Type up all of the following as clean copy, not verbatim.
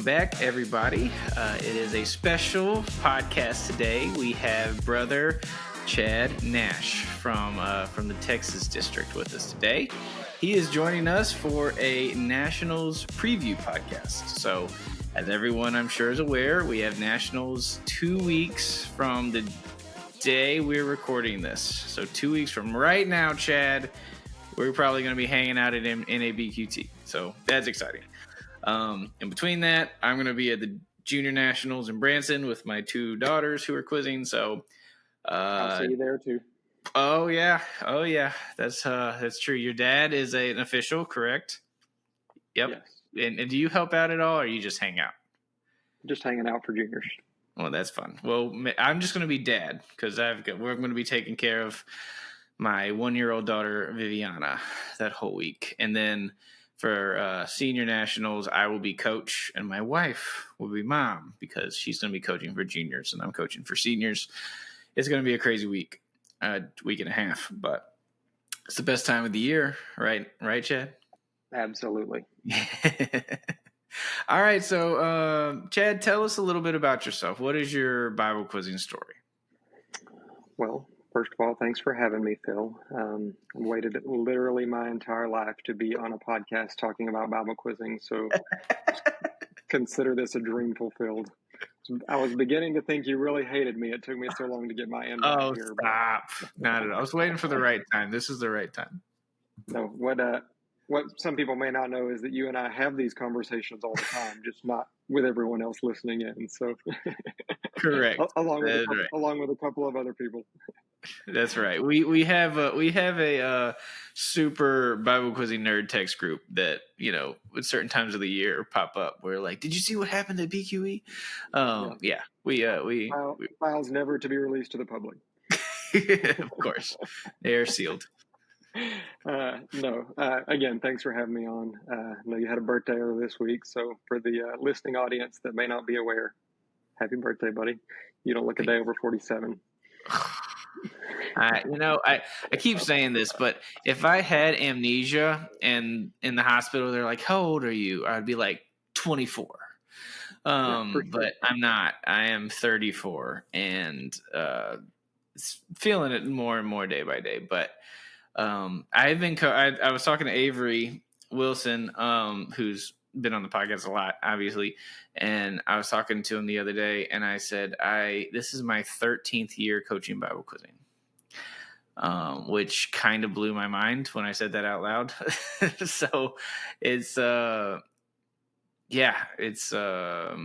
back, everybody. It is a special podcast today. We have brother Chad Nash from the Texas district with us today. He is joining us for a Nationals preview podcast. So, as everyone I'm sure is aware, we have Nationals 2 weeks from the day we're recording this. So 2 weeks from right now, Chad, we're probably going to be hanging out at NABQT. So that's exciting. In between that, I'm going to be at the Junior Nationals in Branson with my two daughters who are quizzing. So I'll see you there too. Oh yeah. That's true. Your dad is an official, correct? Yep. Yes. And do you help out at all, or you just hang out? Just hanging out for juniors. Well, that's fun. Well, I'm just going to be dad because we're going to be taking care of my 1-year-old daughter Viviana that whole week, and then for senior nationals, I will be coach, and my wife will be mom because she's going to be coaching for juniors, and I'm coaching for seniors. It's going to be a crazy week and a half, but it's the best time of the year, right? Right, Chad? Absolutely. All right, so Chad, tell us a little bit about yourself. What is your Bible quizzing story? Well, first of all, thanks for having me, Phil. I waited literally my entire life to be on a podcast talking about Bible quizzing, so consider this a dream fulfilled. I was beginning to think you really hated me. It took me so long to get my invite here. Stop. Not at all. I was waiting for the right time. This is the right time. No, what some people may not know is that you and I have these conversations all the time, just not with everyone else listening in. So, correct. along with a couple of other people. That's right. We have a super Bible quizzing nerd text group that, at certain times of the year pop up. We're like, did you see what happened at BQE? Files never to be released to the public. Of course, they are sealed. Again, thanks for having me on. I know you had a birthday earlier this week, so for the listening audience that may not be aware, happy birthday, buddy. You don't look a day over 47. I keep saying this, but if I had amnesia and in the hospital, they're like, how old are you? I'd be like 24. Sure. But I'm not. I am 34 and feeling it more and more day by day. But I've been. I was talking to Avery Wilson, who's been on the podcast a lot, obviously, and I was talking to him the other day, and I said, this is my 13th year coaching Bible quizzing, which kind of blew my mind when I said that out loud. So it's it's a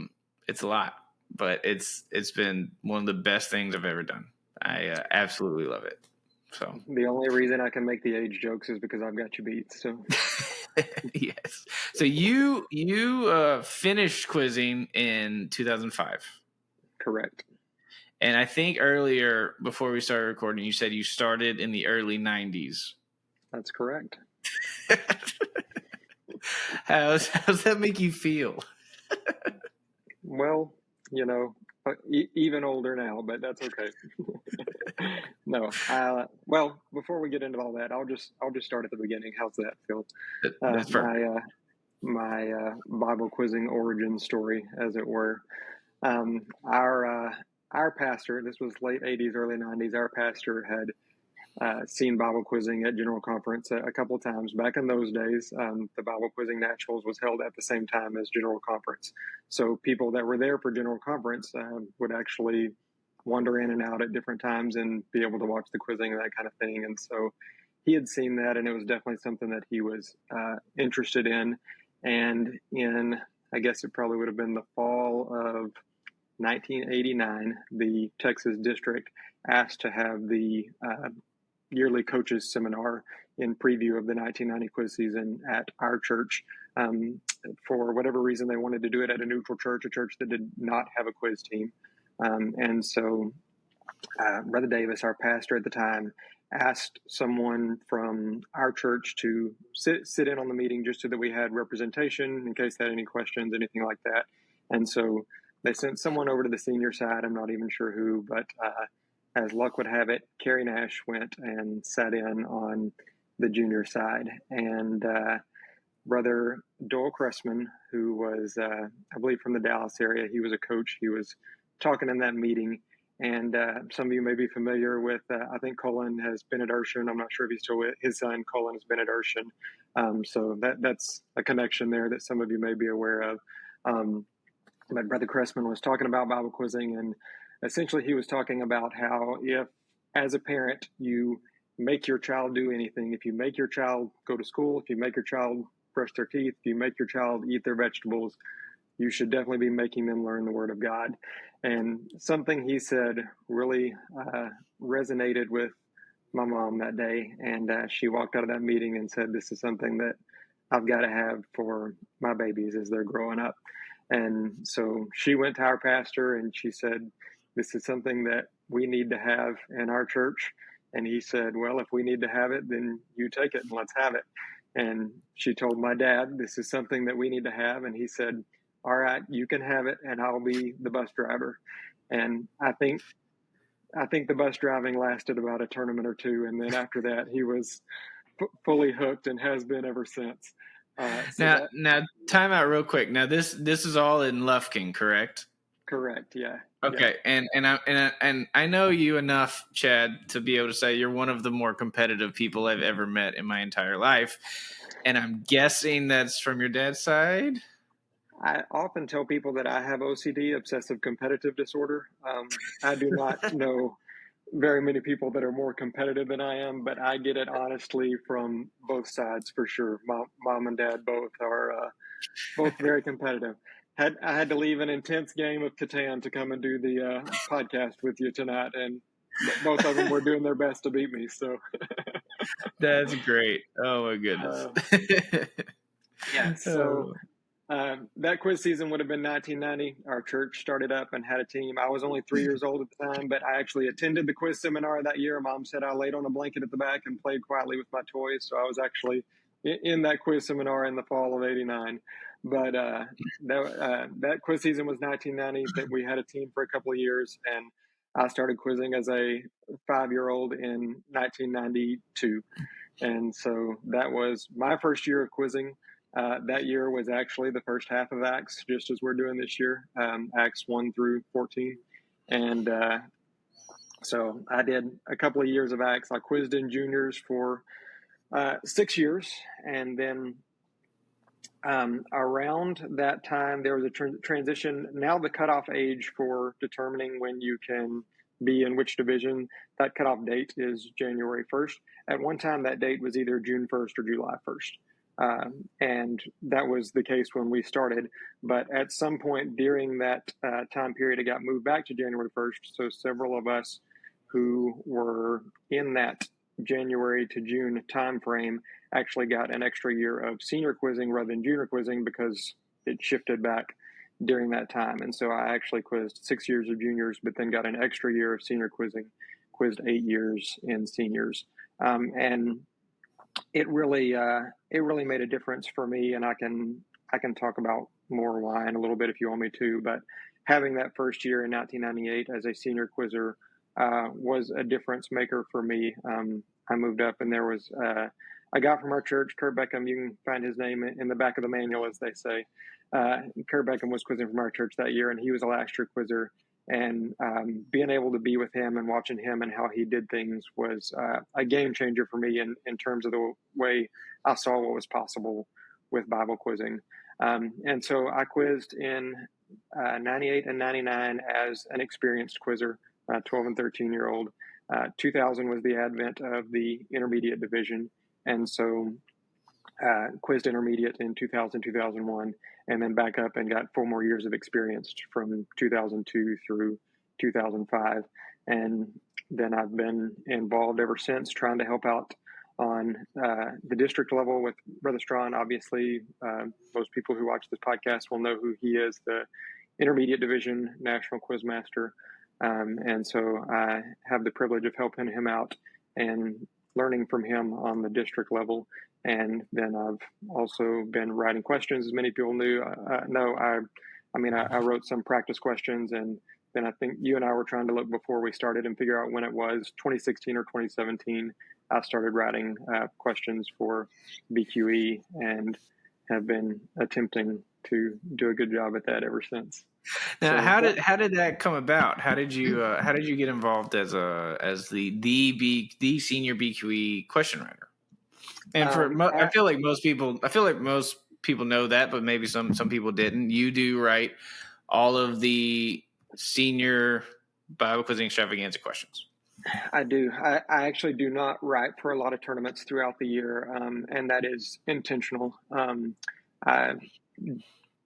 lot, but it's been one of the best things I've ever done. I absolutely love it. So the only reason I can make the age jokes is because I've got you beat. So yes. So you finished quizzing in 2005. Correct. And I think earlier before we started recording, you said you started in the early 90s. That's correct. How's that make you feel? Well, even older now, but that's okay. No. Well, before we get into all that, I'll just start at the beginning. How's that, Phil? That's perfect. My Bible quizzing origin story, as it were. Our pastor, this was late 80s, early 90s, our pastor had seen Bible quizzing at General Conference a couple of times. Back in those days, the Bible quizzing Nationals was held at the same time as General Conference. So people that were there for General Conference would actually wander in and out at different times and be able to watch the quizzing and that kind of thing. And so he had seen that, and it was definitely something that he was interested in. And in, I guess it probably would have been the fall of 1989, the Texas district asked to have the yearly coaches seminar in preview of the 1990 quiz season at our church. For whatever reason, they wanted to do it at a neutral church, a church that did not have a quiz team. And so Brother Davis, our pastor at the time, asked someone from our church to sit in on the meeting just so that we had representation in case they had any questions, anything like that. And so they sent someone over to the senior side. I'm not even sure who, but as luck would have it, Carrie Nash went and sat in on the junior side. And Brother Doyle Cressman, who was, I believe, from the Dallas area. He was a coach. He was talking in that meeting. And some of you may be familiar with, I think Colin has been at Urshan. I'm not sure if he's still with his son. Colin has been at Urshan. So that's a connection there that some of you may be aware of. But Brother Cressman was talking about Bible quizzing, and essentially he was talking about how if, as a parent, you make your child do anything, if you make your child go to school, if you make your child brush their teeth, if you make your child eat their vegetables, you should definitely be making them learn the Word of God. And something he said really resonated with my mom that day. And she walked out of that meeting and said, this is something that I've got to have for my babies as they're growing up. And so she went to our pastor and she said, this is something that we need to have in our church. And he said, well, if we need to have it, then you take it and let's have it. And she told my dad, this is something that we need to have. And he said, all right, you can have it and I'll be the bus driver. And I think the bus driving lasted about a tournament or two. And then after that, he was fully hooked and has been ever since. Now, time out real quick. Now, this is all in Lufkin, correct? Correct. Yeah. Okay, yeah. And I know you enough, Chad, to be able to say you're one of the more competitive people I've ever met in my entire life, and I'm guessing that's from your dad's side. I often tell people that I have OCD, obsessive competitive disorder. I do not know very many people that are more competitive than I am, but I get it honestly from both sides for sure. Mom and dad both are both very competitive. I had to leave an intense game of Catan to come and do the podcast with you tonight, and both of them were doing their best to beat me. So that's great. Oh my goodness. Yeah. So that quiz season would have been 1990. Our church started up and had a team. I was only 3 years old at the time, but I actually attended the quiz seminar that year. Mom said I laid on a blanket at the back and played quietly with my toys. So I was actually in that quiz seminar in the fall of '89. But that quiz season was 1990. That we had a team for a couple of years, and I started quizzing as a 5-year-old in 1992. And so that was my first year of quizzing. That year was actually the first half of Acts, just as we're doing this year, Acts 1 through 14. And so I did a couple of years of Acts. I quizzed in juniors for 6 years. And then around that time, there was a transition. Now the cutoff age for determining when you can be in which division, that cutoff date is January 1st. At one time, that date was either June 1st or July 1st. And that was the case when we started. But at some point during that time period, it got moved back to January 1st. So several of us who were in that January to June timeframe actually got an extra year of senior quizzing rather than junior quizzing because it shifted back during that time. And so I actually quizzed 6 years of juniors, but then got an extra year of senior quizzing, quizzed 8 years in seniors. And it really made a difference for me. And I can talk about more why in a little bit if you want me to, but having that first year in 1998 as a senior quizzer was a difference maker for me. I moved up and there was a guy from our church, Kurt Beckham. You can find his name in the back of the manual, as they say. Kurt Beckham was quizzing from our church that year, and he was a last year quizzer. And being able to be with him and watching him and how he did things was a game changer for me in terms of the way I saw what was possible with Bible quizzing. And so I quizzed in 98 and 99 as an experienced quizzer, 12 and 13-year-old. 2000 was the advent of the intermediate division. And so quizzed intermediate in 2000, 2001, and then back up and got 4 more years of experience from 2002 through 2005. And then I've been involved ever since trying to help out on the district level with Brother Strawn. Obviously, most people who watch this podcast will know who he is, the intermediate division national quizmaster. And so I have the privilege of helping him out and learning from him on the district level. And then I've also been writing questions, as many people know. I wrote some practice questions, and then I think you and I were trying to look before we started and figure out when it was 2016 or 2017. I started writing questions for BQE and have been attempting to do a good job at that ever since. Now, So how did that come about? How did you get involved as the senior BQE question writer? And I, I feel like most people know that, but maybe some people didn't. You do write all of the senior Bible quizzing extravaganza questions. I do. I actually do not write for a lot of tournaments throughout the year, and that is intentional. I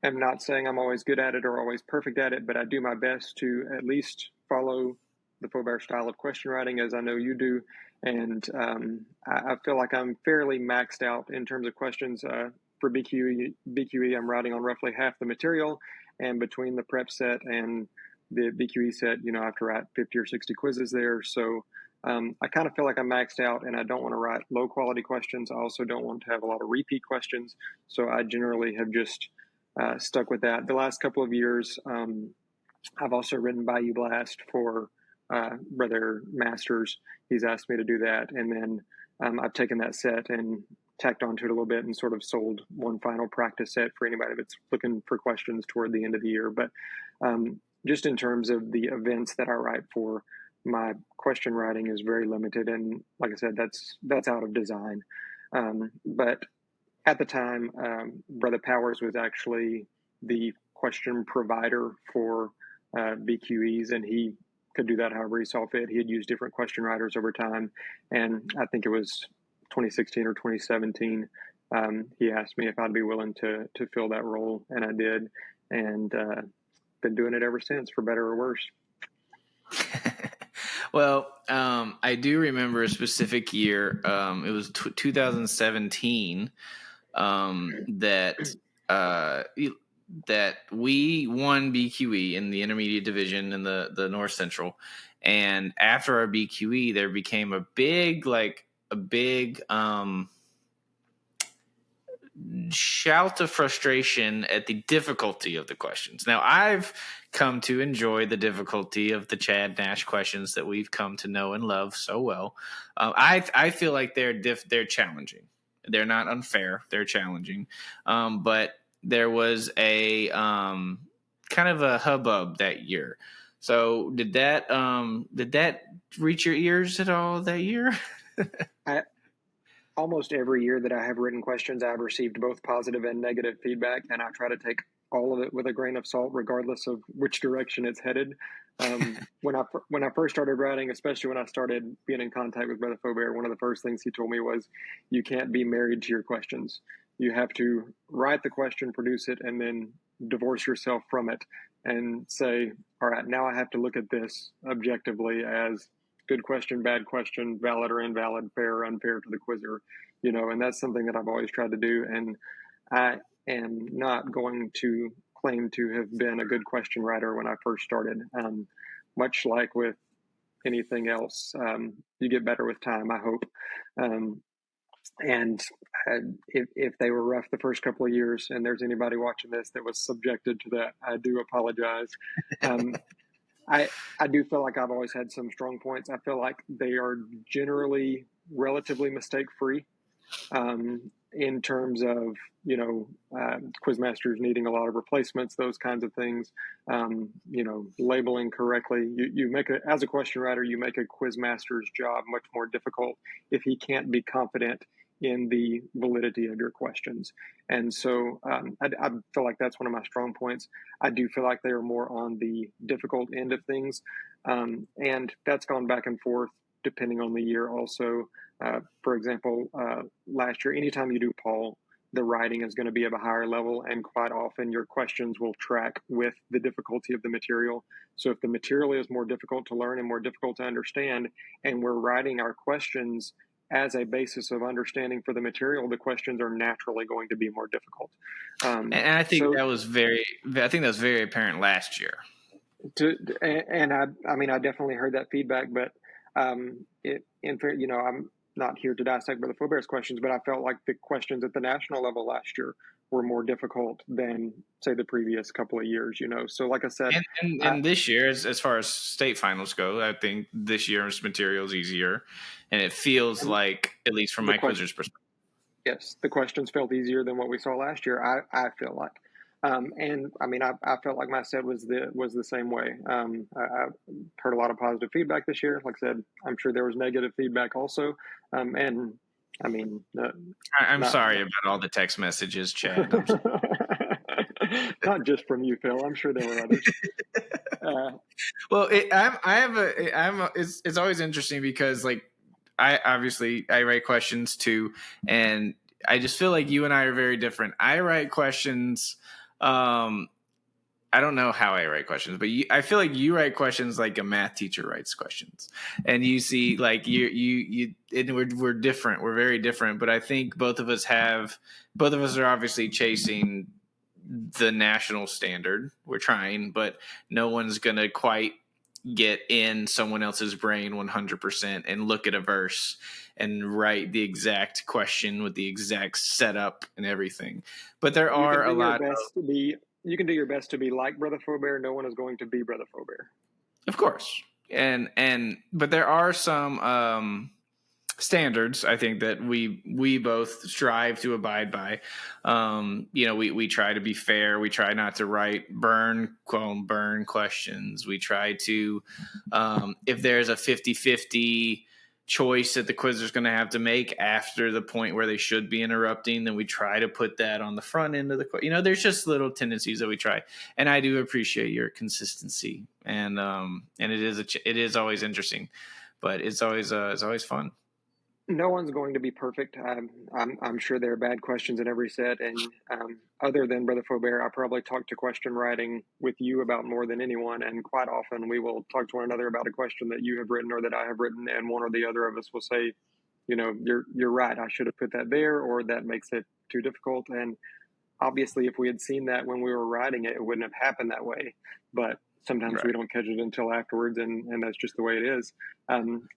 am not saying I'm always good at it or always perfect at it, but I do my best to at least follow the Faubert style of question writing, as I know you do. And I feel like I'm fairly maxed out in terms of questions. For BQE, I'm writing on roughly half the material, and between the prep set and the BQE set, I have to write 50 or 60 quizzes there. So I kind of feel like I'm maxed out, and I don't want to write low quality questions. I also don't want to have a lot of repeat questions. So I generally have just stuck with that. The last couple of years, I've also written Bayou Blast for Brother Masters. He's asked me to do that. And then I've taken that set and tacked onto it a little bit and sort of sold one final practice set for anybody that's looking for questions toward the end of the year. But just in terms of the events that I write for, my question writing is very limited. And like I said, that's out of design. But at the time, Brother Powers was actually the question provider for BQEs, and he could do that however he saw fit. He had used different question writers over time, and I think it was 2016 or 2017. He asked me if I'd be willing to fill that role, and I did, and been doing it ever since, for better or worse. Well, I do remember a specific year. It was 2017 that we won BQE in the intermediate division in the North Central, and after our BQE, there became a big shout of frustration at the difficulty of the questions. Now, I've come to enjoy the difficulty of the Chad Nash questions that we've come to know and love so well. I feel like they're challenging. They're not unfair. They're challenging. But there was a kind of a hubbub that year. So did that reach your ears at all that year? Almost every year that I have written questions, I've received both positive and negative feedback, and I try to take all of it with a grain of salt, regardless of which direction it's headed. When I first started writing, especially when I started being in contact with Brother Faubert, one of the first things he told me was, "You can't be married to your questions. You have to write the question, produce it, and then divorce yourself from it, and say, all right, now I have to look at this objectively as good question, bad question, valid or invalid, fair or unfair to the quizzer," and that's something that I've always tried to do. And I am not going to claim to have been a good question writer when I first started. Much like with anything else, you get better with time, I hope. And if they were rough the first couple of years, and there's anybody watching this that was subjected to that, I do apologize. I do feel like I've always had some strong points. I feel like they are generally relatively mistake-free in terms of, quizmasters needing a lot of replacements, those kinds of things, labeling correctly. As a question writer, you make a quizmaster's job much more difficult if he can't be confident in the validity of your questions. And so I feel like that's one of my strong points. I do feel like they are more on the difficult end of things. And that's gone back and forth depending on the year also. For example, last year, anytime you do Paul, the writing is going to be of a higher level, and quite often your questions will track with the difficulty of the material. So if the material is more difficult to learn and more difficult to understand, and we're writing our questions as a basis of understanding for the material, the questions are naturally going to be more difficult. And I think that was very apparent last year. I definitely heard that feedback, but I'm not here to dissect Brother Faubert's questions, but I felt like the questions at the national level last year were more difficult than, say, the previous couple of years, So like I said... And this year, as far as state finals go, I think this year's material is easier. And it feels like, at least from my quizzer's perspective. Yes, the questions felt easier than what we saw last year. I feel like, and I mean, I felt like my set was the same way. I heard a lot of positive feedback this year. Like I said, I'm sure there was negative feedback also, and I mean, I'm not sorry about all the text messages, Chad. I'm not just from you, Phil. I'm sure there were others. Well, it's always interesting because like I write questions too, and I just feel like you and I are very different. I write questions. I don't know how I write questions, but I feel like you write questions like a math teacher writes questions, and you see like and we're different. We're very different, but I think both of us are obviously chasing the national standard. We're trying, but no one's gonna quite get in someone else's brain 100% and look at a verse and write the exact question with the exact setup and everything. But there are a lot of you can do your best to be like Brother Faubert. No one is going to be Brother Faubert. Of course. But there are some standards I think that we both strive to abide by. We try to be fair. We try not to write burn questions. We try to if there's a 50-50 choice that the quizzer's going to have to make after the point where they should be interrupting, then we try to put that on the front end of the there's just little tendencies that we try, and I do appreciate your consistency, and it is always interesting, but it's always fun. No one's going to be perfect. I'm sure there are bad questions in every set, and other than Brother Faubert, I probably talk to question writing with you about more than anyone. And quite often, we will talk to one another about a question that you have written or that I have written, and one or the other of us will say, you're right. I should have put that there, or that makes it too difficult. And obviously, if we had seen that when we were writing it, it wouldn't have happened that way. But sometimes Right. we don't catch it until afterwards, and that's just the way it is.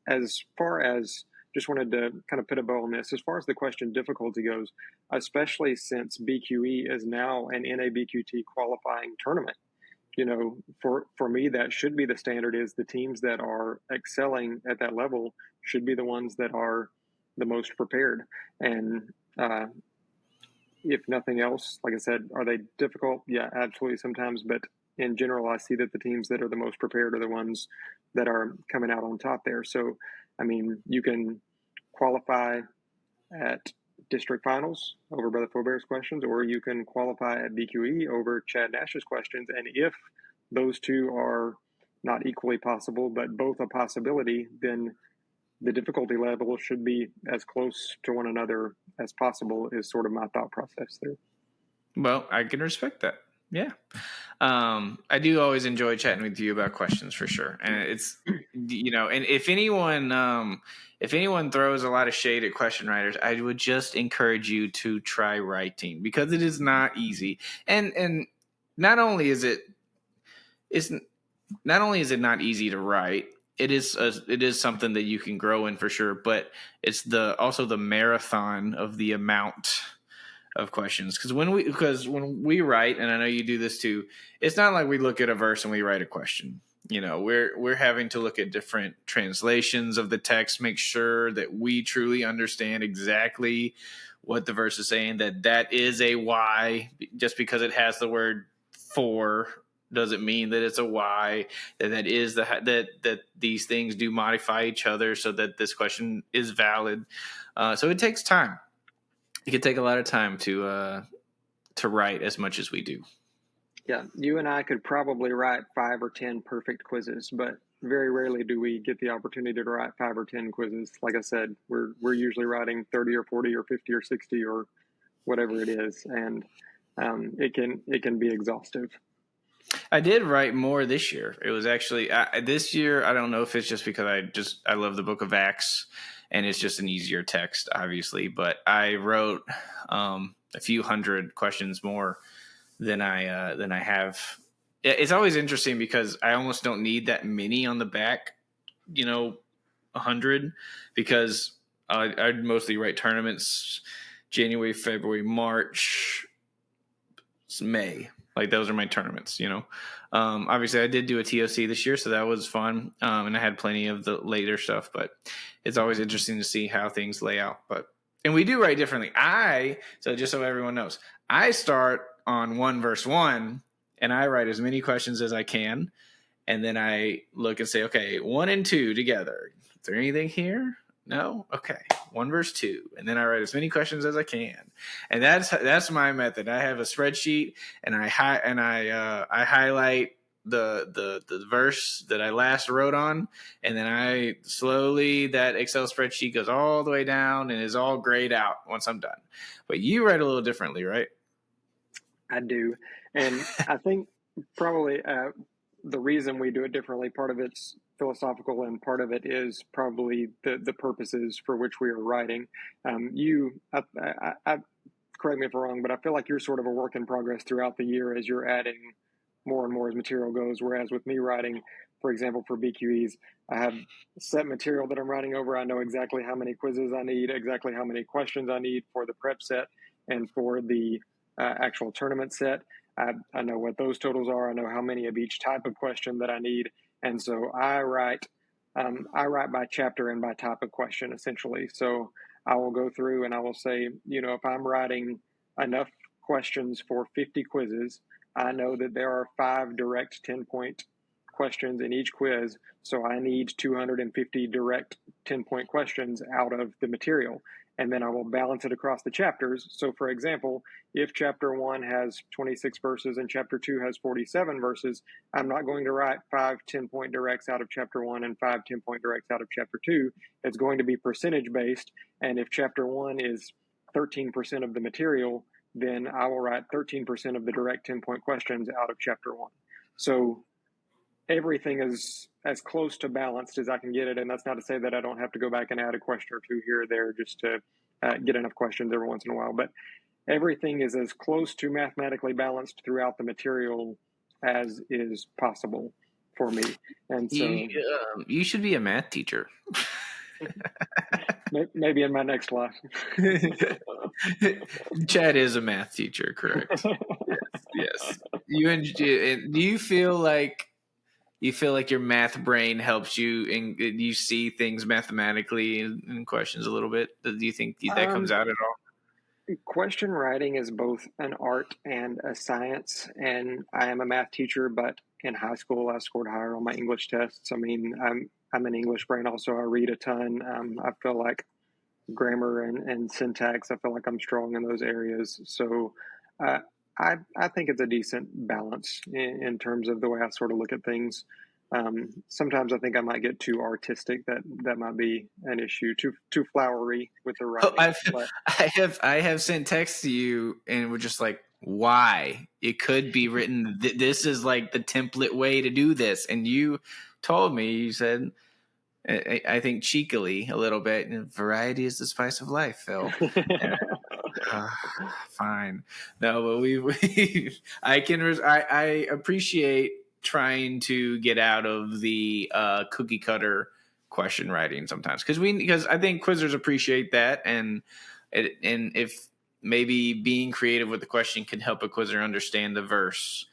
As far as just wanted to kind of put a bow on this. As far as the question difficulty goes, especially since BQE is now an NABQT qualifying tournament, for me, that should be the standard is the teams that are excelling at that level should be the ones that are the most prepared. And if nothing else, like I said, are they difficult? Yeah, absolutely sometimes. But in general, I see that the teams that are the most prepared are the ones that are coming out on top there. So, I mean, you can qualify at district finals over Brother Faubert's questions, or you can qualify at BQE over Chad Nash's questions. And if those two are not equally possible, but both a possibility, then the difficulty level should be as close to one another as possible is sort of my thought process there. Well, I can respect that. Yeah. I do always enjoy chatting with you about questions for sure. And it's, and if anyone throws a lot of shade at question writers, I would just encourage you to try writing because it is not easy. And not only is it not easy to write, it is something that you can grow in for sure, but it's also the marathon of the amount of questions. Because when we write, and I know you do this too, it's not like we look at a verse and we write a question. We're having to look at different translations of the text, make sure that we truly understand exactly what the verse is saying, that is a why. Just because it has the word for doesn't mean that it's a why. That is that these things do modify each other so that this question is valid. So it takes time. It can take a lot of time to write as much as we do. Yeah, you and I could probably write 5 or 10 perfect quizzes, but very rarely do we get the opportunity to write 5 or 10 quizzes. Like I said, we're usually writing 30 or 40 or 50 or 60 or whatever it is, and it can be exhaustive. I did write more this year. It was actually this year. I don't know if it's just because I love the Book of Acts, and it's just an easier text, obviously. But I wrote a few hundred questions more than I have. It's always interesting because I almost don't need that many on the back, 100, because I'd mostly write tournaments January, February, March, May. Like those are my tournaments, Obviously I did do a TOC this year, so that was fun. And I had plenty of the later stuff, but it's always interesting to see how things lay out. But And we do write differently. So just so everyone knows, I start on 1 verse 1 and I write as many questions as I can. And then I look and say, okay, 1 and 2 together. Is there anything here? No? Okay. 1 verse 2. And then I write as many questions as I can. And that's my method. I have a spreadsheet and I highlight the verse that I last wrote on, and then I slowly, that Excel spreadsheet goes all the way down and is all grayed out once I'm done. But you write a little differently, right? I do. And I think probably the reason we do it differently, part of it's philosophical and part of it is probably the purposes for which we are writing. Correct me if I'm wrong, but I feel like you're sort of a work in progress throughout the year as you're adding more and more as material goes. Whereas with me writing, for example, for BQEs, I have set material that I'm writing over. I know exactly how many quizzes I need, exactly how many questions I need for the prep set and for the actual tournament set. I know what those totals are. I know how many of each type of question that I need. And so I write by chapter and by type of question, essentially. So I will go through and I will say, if I'm writing enough questions for 50 quizzes, I know that there are 5 direct 10-point questions in each quiz. So I need 250 direct 10-point questions out of the material. And then I will balance it across the chapters. So for example, if chapter 1 has 26 verses and chapter 2 has 47 verses, I'm not going to write 5 10-point directs out of chapter 1 and 5 10-point directs out of chapter 2. It's going to be percentage based. And if chapter 1 is 13% of the material, then I will write 13% of the direct 10-point questions out of chapter 1. So everything is as close to balanced as I can get it. And that's not to say that I don't have to go back and add a question or two here or there just to get enough questions every once in a while. But everything is as close to mathematically balanced throughout the material as is possible for me. And so you should be a math teacher. Maybe in my next life. Chad is a math teacher, correct? Yes. Do you feel like your math brain helps you and you see things mathematically in questions a little bit? Do you think that comes out at all? Question writing is both an art and a science, and I am a math teacher, but in high school I scored higher on my English tests. I mean, I'm an English brain also. I read a ton. I feel like grammar and syntax, I feel like I'm strong in those areas. So I think it's a decent balance in terms of the way I sort of look at things. Sometimes I think I might get too artistic. That might be an issue. Too flowery with the writing. I have sent texts to you and we're just like, why? It could be written. This is like the template way to do this. And you told me, you said, I think cheekily a little bit, variety is the spice of life, Phil. Fine. No, but I appreciate trying to get out of the cookie cutter question writing sometimes because I think quizzers appreciate that, and if maybe being creative with the question can help a quizzer understand the verse,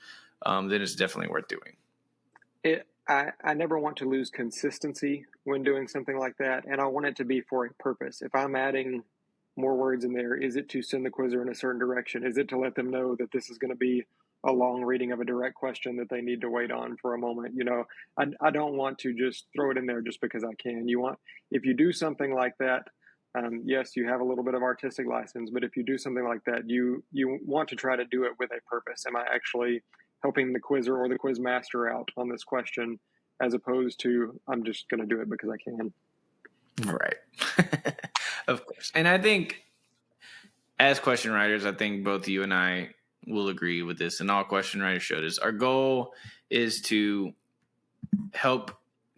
then it's definitely worth doing. I never want to lose consistency when doing something like that, and I want it to be for a purpose. If I'm adding more words in there, is it to send the quizzer in a certain direction? Is it to let them know that this is going to be a long reading of a direct question that they need to wait on for a moment? I don't want to just throw it in there just because I can. If you do something like that, yes, you have a little bit of artistic license, but if you do something like that, you want to try to do it with a purpose. Am I actually helping the quizzer or the quiz master out on this question, as opposed to I'm just going to do it because I can? Right. Of course. And I think as question writers, I think both you and I will agree with this, and all question writers should, is our goal is to help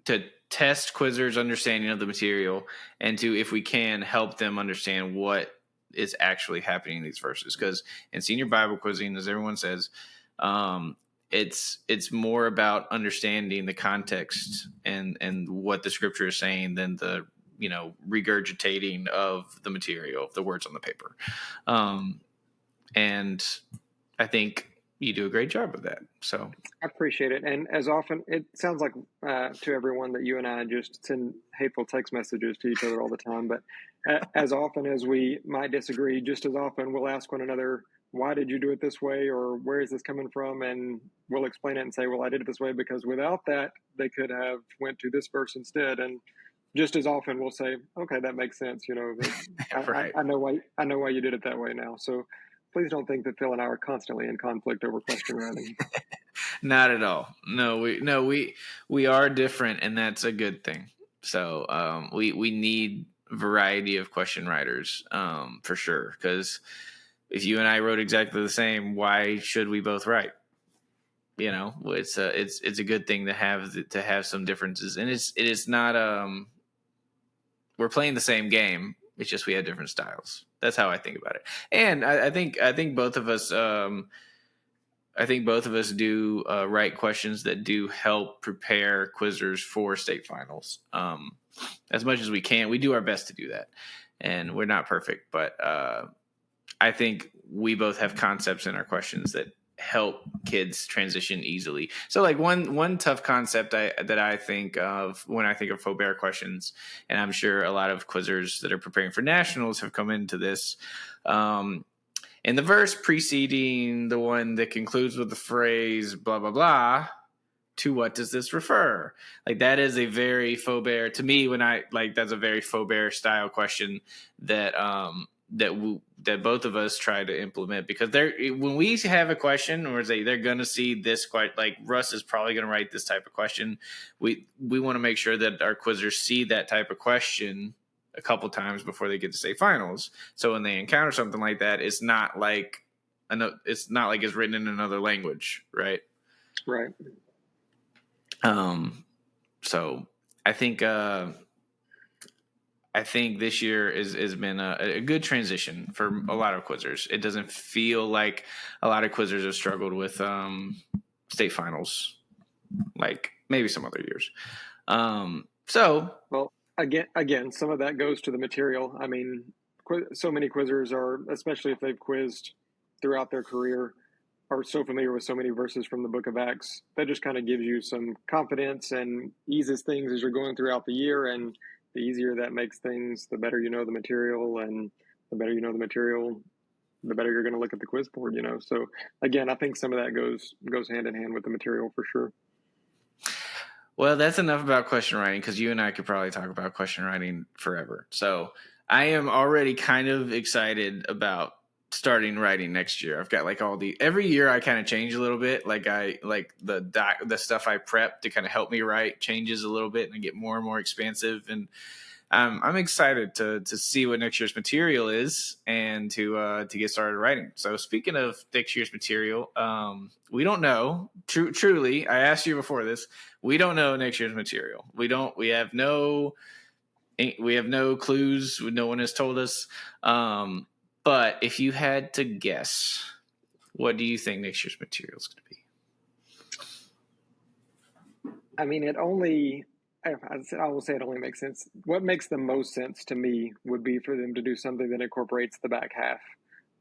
to test quizzers' understanding of the material and to, if we can, help them understand what is actually happening in these verses. Because in senior Bible quizzing, as everyone says, it's more about understanding the context and what the scripture is saying than the regurgitating of the material, of the words on the paper. And I think you do a great job of that. So I appreciate it. And as often, it sounds like to everyone that you and I just send hateful text messages to each other all the time. But as often as we might disagree, just as often we'll ask one another, why did you do it this way? Or where is this coming from? And we'll explain it and say, well, I did it this way because without that, they could have went to this verse instead. And just as often we'll say, okay, that makes sense. right. I know why you did it that way now. So please don't think that Phil and I are constantly in conflict over question writing. Not at all. We are different, and that's a good thing. So we need variety of question writers for sure. Because if you and I wrote exactly the same, why should we both write? It's a good thing to have some differences, and it is not we're playing the same game. It's just we have different styles. That's how I think about it. And I think both of us. I think both of us do write questions that do help prepare quizzers for state finals. As much as we can, we do our best to do that, and we're not perfect, but I think we both have concepts in our questions that help kids transition easily. So, like one tough concept that I think of when I think of Faubert questions, and I'm sure a lot of quizzers that are preparing for nationals have come into this. In the verse preceding the one that concludes with the phrase blah, blah, blah, to what does this refer? Like, that is a very Faubert, to me, that's a very Faubert style question that that both of us try to implement, because when we have a question or they're going to see this, quite like Russ is probably going to write this type of question. We want to make sure that our quizzers see that type of question a couple times before they get to state finals. So when they encounter something like that, it's not like it's written in another language, right? Right. So I think this year has been a good transition for a lot of quizzers. It doesn't feel like a lot of quizzers have struggled with state finals like maybe some other years. Well, again, some of that goes to the material. I mean, so many quizzers are, especially if they've quizzed throughout their career, are so familiar with so many verses from the book of Acts. That just kind of gives you some confidence and eases things as you're going throughout the year. And the easier that makes things, the better you know the material, and the better you know the material, the better you're going to look at the quiz board. So again, I think some of that goes hand in hand with the material for sure. Well, that's enough about question writing, because you and I could probably talk about question writing forever. So I am already kind of excited about starting writing next year. I've got every year I kind of change a little bit. Like the stuff I prep to kind of help me write changes a little bit, and I get more and more expansive. And I'm excited to see what next year's material is, and to get started writing. So speaking of next year's material, we don't know. Truly, I asked you before this. We don't know next year's material. We have no clues. No one has told us. But if you had to guess, what do you think next year's material is going to be? I mean, I will say it only makes sense. What makes the most sense to me would be for them to do something that incorporates the back half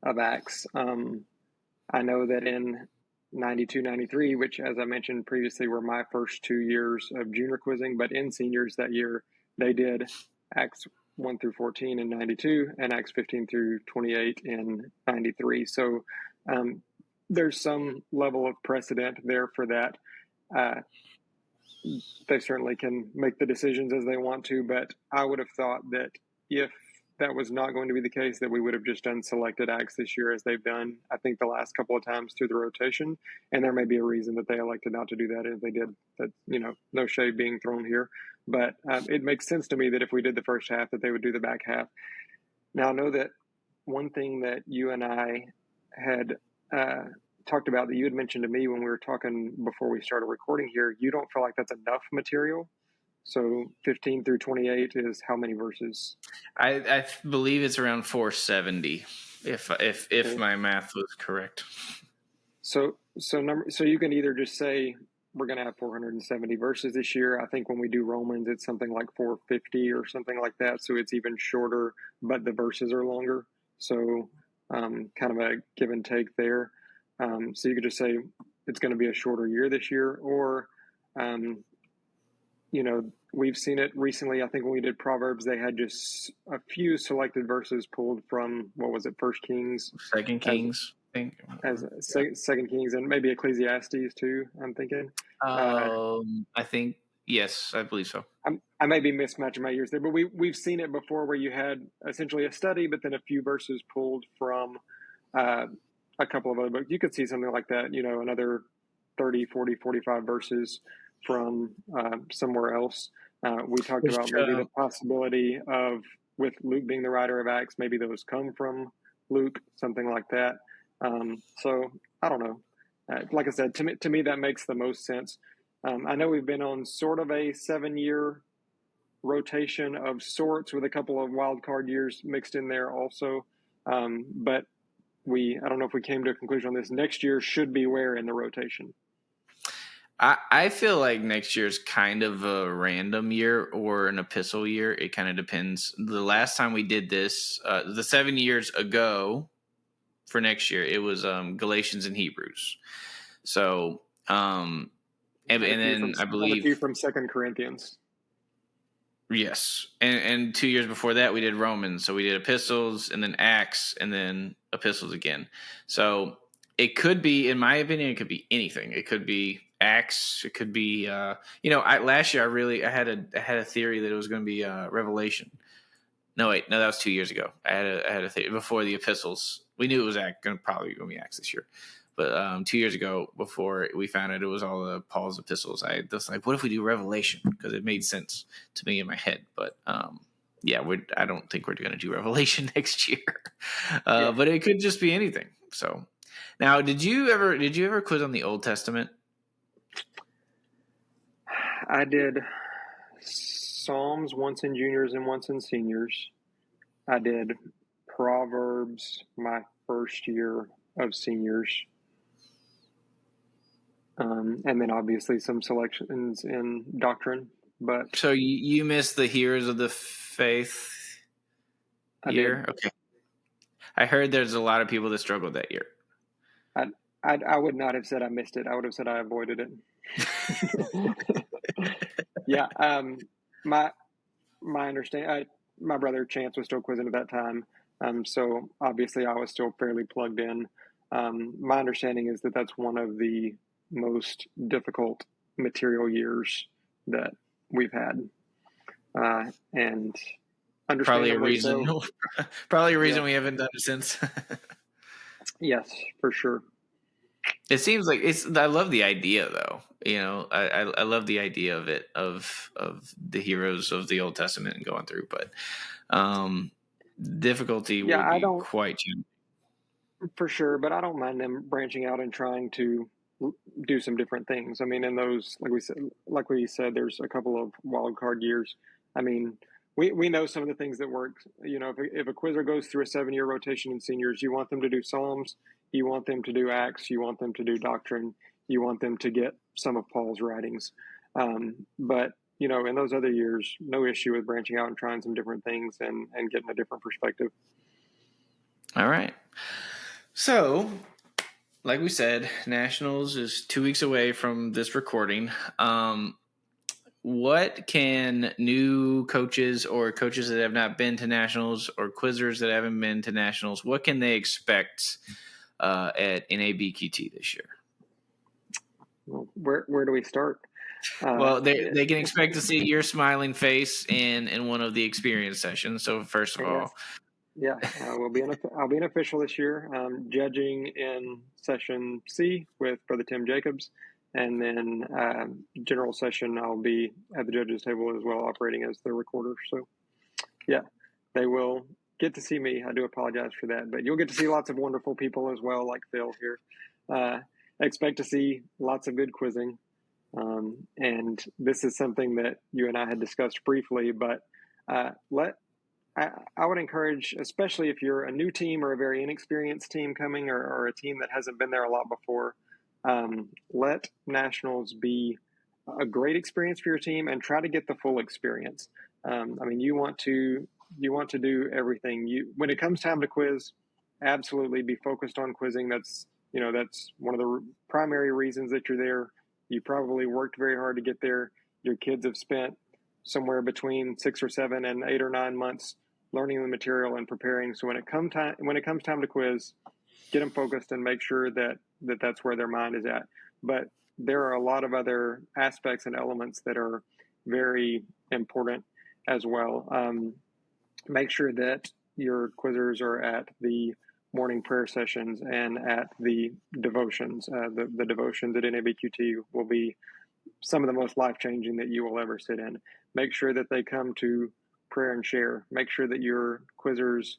of Acts. I know that in 92, 93, which, as I mentioned previously, were my first 2 years of junior quizzing, but in seniors that year, they did Acts 1 through 14 in 92 and Acts 15 through 28 in 93. So there's some level of precedent there for that. They certainly can make the decisions as they want to, but I would have thought that if that was not going to be the case, that we would have just done selected acts this year as they've done, I think, the last couple of times through the rotation. And there may be a reason that they elected not to do that as they did. That, no shade being thrown here. But it makes sense to me that if we did the first half, that they would do the back half. Now, I know that one thing that you and I had talked about, that you had mentioned to me when we were talking before we started recording here, you don't feel like that's enough material. So 15 through 28 is how many verses? I believe it's around 470, if my math was correct. So you can either just say we're going to have 470 verses this year. I think when we do Romans, it's something like 450 or something like that. So it's even shorter, but the verses are longer. So kind of a give and take there. So you could just say it's going to be a shorter year this year, or, we've seen it recently. I think when we did Proverbs, they had just a few selected verses pulled from, what was it, First Kings, Second Kings, I think. Second Kings, and maybe Ecclesiastes too, I'm thinking. I think, yes, I believe so. I may be mismatching my years there, but we've seen it before where you had essentially a study, but then a few verses pulled from a couple of other books. You could see something like that, another 30, 40, 45 verses from somewhere else. We talked about maybe the possibility of, with Luke being the writer of Acts, maybe those come from Luke, something like that. So I don't know. Like I said, to me, that makes the most sense. I know we've been on sort of a 7-year rotation of sorts with a couple of wild card years mixed in there also. But I don't know if we came to a conclusion on this. Next year should be where in the rotation? I feel like next year's kind of a random year or an epistle year. It kind of depends. The last time we did this, the 7 years ago for next year, it was Galatians and Hebrews. So, and then I believe a few from 2 Corinthians. Yes. And 2 years before that, we did Romans. So we did epistles and then Acts and then epistles again. So it could be, in my opinion, it could be anything. It could be Acts. It could be, last year I had a theory that it was going to be Revelation. No, that was 2 years ago. I had a theory before the epistles. We knew it was probably going to be Acts this year. But 2 years ago, before we found out it was all the Paul's epistles, I was like, what if we do Revelation? Because it made sense to me in my head. But I don't think we're going to do Revelation next year. But it could just be anything. So now, did you ever quiz on the Old Testament? I did Psalms once in juniors and once in seniors. I did Proverbs my first year of seniors. And then obviously some selections in doctrine. But so you missed the Heroes of the Faith year? Okay. I heard there's a lot of people that struggled that year. I would not have said I missed it. I would have said I avoided it. Yeah. My understanding, my brother Chance was still quizzing at that time. So obviously I was still fairly plugged in. My understanding is that that's one of the most difficult material years that we've had. And probably a reason we haven't done it since. Yes, for sure. It seems like I love the idea though. I love the idea of it, of the heroes of the Old Testament and going through, but difficulty will be quite challenging. For sure, but I don't mind them branching out and trying to do some different things. I mean, in those, like we said, there's a couple of wild card years. I mean, we know some of the things that work. If a quizzer goes through a 7-year rotation in seniors, you want them to do Psalms, you want them to do Acts, you want them to do doctrine, you want them to get some of Paul's writings. But in those other years, no issue with branching out and trying some different things and getting a different perspective. All right. So, like we said, Nationals is 2 weeks away from this recording. What can new coaches or coaches that have not been to Nationals or quizzers that haven't been to Nationals, what can they expect at NABQT this year? Well, where do we start? Well, they can expect to see your smiling face in one of the experience sessions. So first of all, I'll be an official this year, judging in session C with Brother Tim Jacobs, and then general session I'll be at the judges table as well, operating as the recorder. So yeah, they will get to see me. I do apologize for that, but you'll get to see lots of wonderful people as well, like Phil here. Expect to see lots of good quizzing. And this is something that you and I had discussed briefly, but I would encourage, especially if you're a new team or a very inexperienced team coming, or a team that hasn't been there a lot before, let Nationals be a great experience for your team and try to get the full experience. I mean, you want to do everything. When it comes time to quiz, absolutely be focused on quizzing. that's one of the primary reasons that you're there. You probably worked very hard to get there. Your kids have spent somewhere between 6 or 7 and 8 or 9 months learning the material and preparing. So when it comes time to quiz, get them focused and make sure that that's where their mind is at. But there are a lot of other aspects and elements that are very important as well. Make sure that your quizzers are at the morning prayer sessions and at the devotions. The devotions at NABQT will be some of the most life-changing that you will ever sit in. Make sure that they come to prayer and share. Make sure that your quizzers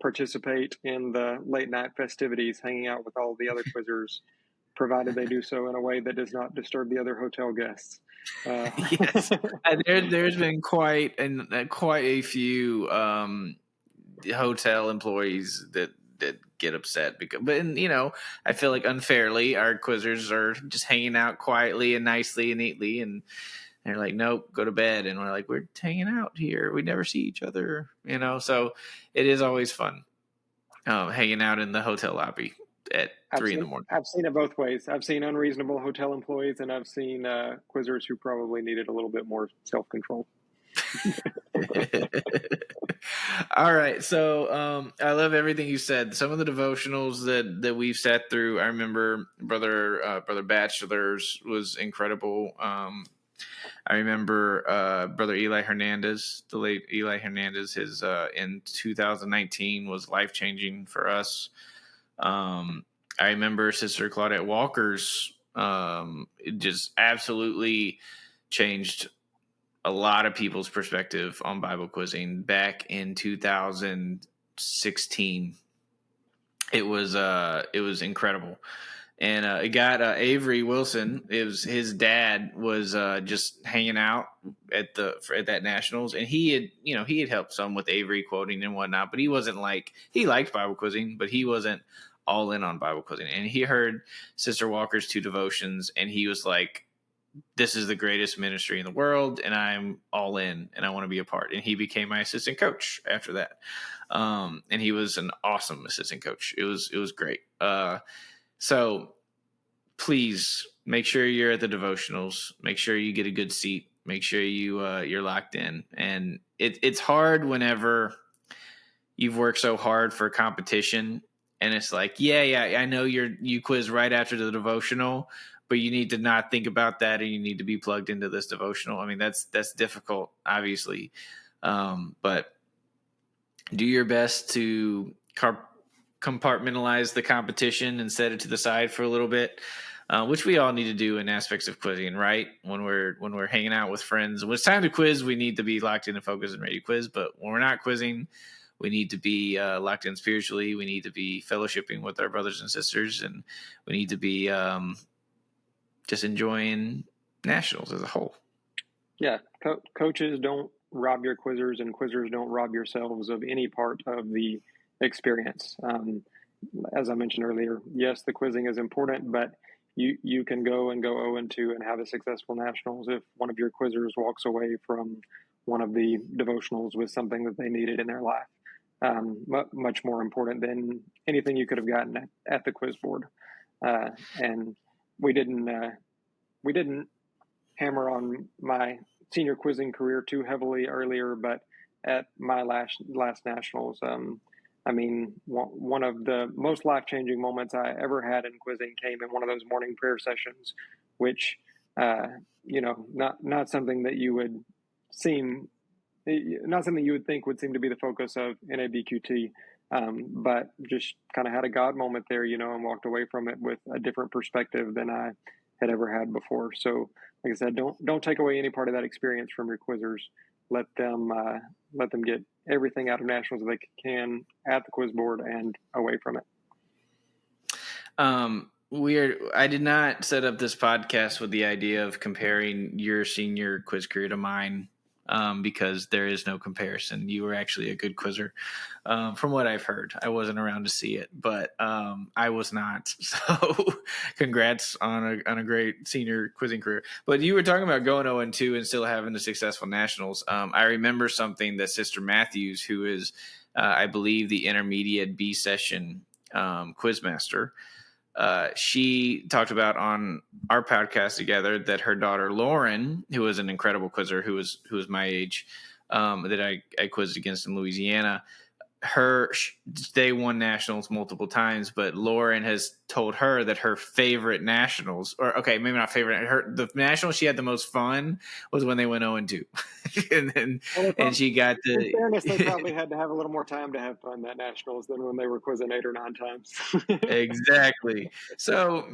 participate in the late night festivities, hanging out with all the other quizzers, provided they do so in a way that does not disturb the other hotel guests. Yes, there's been quite a few hotel employees that get upset I feel like unfairly our quizzers are just hanging out quietly and nicely and neatly, and they're like, nope, go to bed. And we're like, we're hanging out here. We never see each other, so it is always fun hanging out in the hotel lobby at 3 a.m. I've seen it both ways. I've seen unreasonable hotel employees, and I've seen quizzers who probably needed a little bit more self-control. All right. So I love everything you said. Some of the devotionals that we've sat through, I remember Brother Bachelor's was incredible. I remember Brother Eli Hernandez, the late Eli Hernandez, his in 2019 was life-changing for us. I remember Sister Claudette Walker's it just absolutely changed a lot of people's perspective on Bible quizzing back in 2016. It was incredible. And it got Avery Wilson. It was his dad was just hanging out at that Nationals, and he had helped some with Avery quoting and whatnot, but he wasn't he liked Bible quizzing, but he wasn't all in on Bible quizzing. And he heard Sister Walker's 2 devotions, and he was like, "This is the greatest ministry in the world, and I'm all in, and I want to be a part." And he became my assistant coach after that, and he was an awesome assistant coach. It was great. So please make sure you're at the devotionals. Make sure you get a good seat. Make sure you're locked in. And it's hard whenever you've worked so hard for competition, and it's like, yeah, I know you quiz right after the devotional, but you need to not think about that, and you need to be plugged into this devotional. I mean, that's difficult, obviously, but do your best to compartmentalize the competition and set it to the side for a little bit, which we all need to do in aspects of quizzing, right? When we're hanging out with friends, when it's time to quiz, we need to be locked in and focused and ready to quiz. But when we're not quizzing, we need to be locked in spiritually. We need to be fellowshipping with our brothers and sisters, and we need to be just enjoying Nationals as a whole. Yeah, coaches don't rob your quizzers, and quizzers don't rob yourselves of any part of the experience. As I mentioned earlier, yes, the quizzing is important, but you can go 0-2 and have a successful Nationals if one of your quizzers walks away from one of the devotionals with something that they needed in their life. Much more important than anything you could have gotten at the quiz board. And we didn't hammer on my senior quizzing career too heavily earlier, but at my last Nationals, one of the most life-changing moments I ever had in quizzing came in one of those morning prayer sessions, which, not something that you would think would seem to be the focus of NABQT, but just kind of had a God moment there, and walked away from it with a different perspective than I had ever had before. So, like I said, don't take away any part of that experience from your quizzers. Let them get everything out of Nationals that they can at the quiz board and away from it. I did not set up this podcast with the idea of comparing your senior quiz career to mine, because there is no comparison. You were actually a good quizzer, from what I've heard. I wasn't around to see it, but I was not. So congrats on a great senior quizzing career. But you were talking about going 0-2 and still having a successful Nationals. I remember something that Sister Matthews, who is, I believe, the intermediate B session quizmaster, she talked about on our podcast together that her daughter Lauren, who was an incredible quizzer, who was my age, that I quizzed against in Louisiana. They won nationals multiple times, but Lauren has told her that her favorite nationals, or okay, maybe not favorite, the nationals she had the most fun was when they went 0-2, and she got to. In fairness, they probably had to have a little more time to have fun that nationals than when they were quizzing 8 or 9 times. Exactly. So,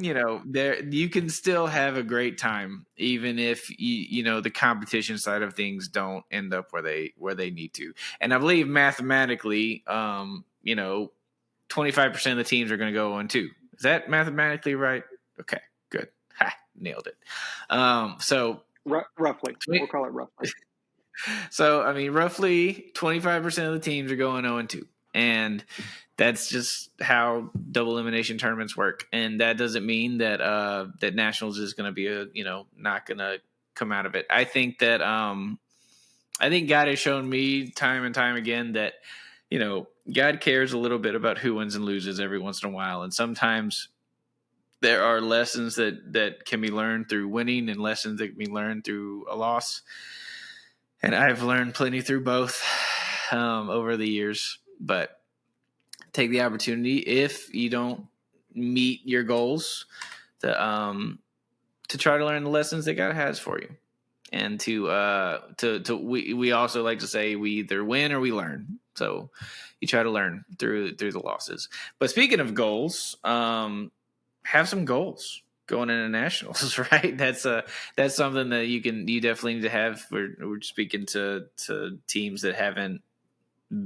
there you can still have a great time, even if the competition side of things don't end up where they need to. And I believe mathematically, 25% of the teams are going to go 0-2. Is that mathematically right? Okay, good. Ha, nailed it. So roughly, we'll call it roughly. So, I mean, roughly 25% of the teams are going 0-2. And that's just how double elimination tournaments work. And that doesn't mean that that nationals is going to be not going to come out of it. I think that I think God has shown me time and time again that God cares a little bit about who wins and loses every once in a while. And sometimes there are lessons that can be learned through winning and lessons that can be learned through a loss. And I've learned plenty through both over the years. But take the opportunity, if you don't meet your goals, to try to learn the lessons that God has for you. And we also like to say we either win or we learn. So you try to learn through the losses. But speaking of goals, have some goals going into nationals, right? That's something that you definitely need to have. We're speaking to teams that haven't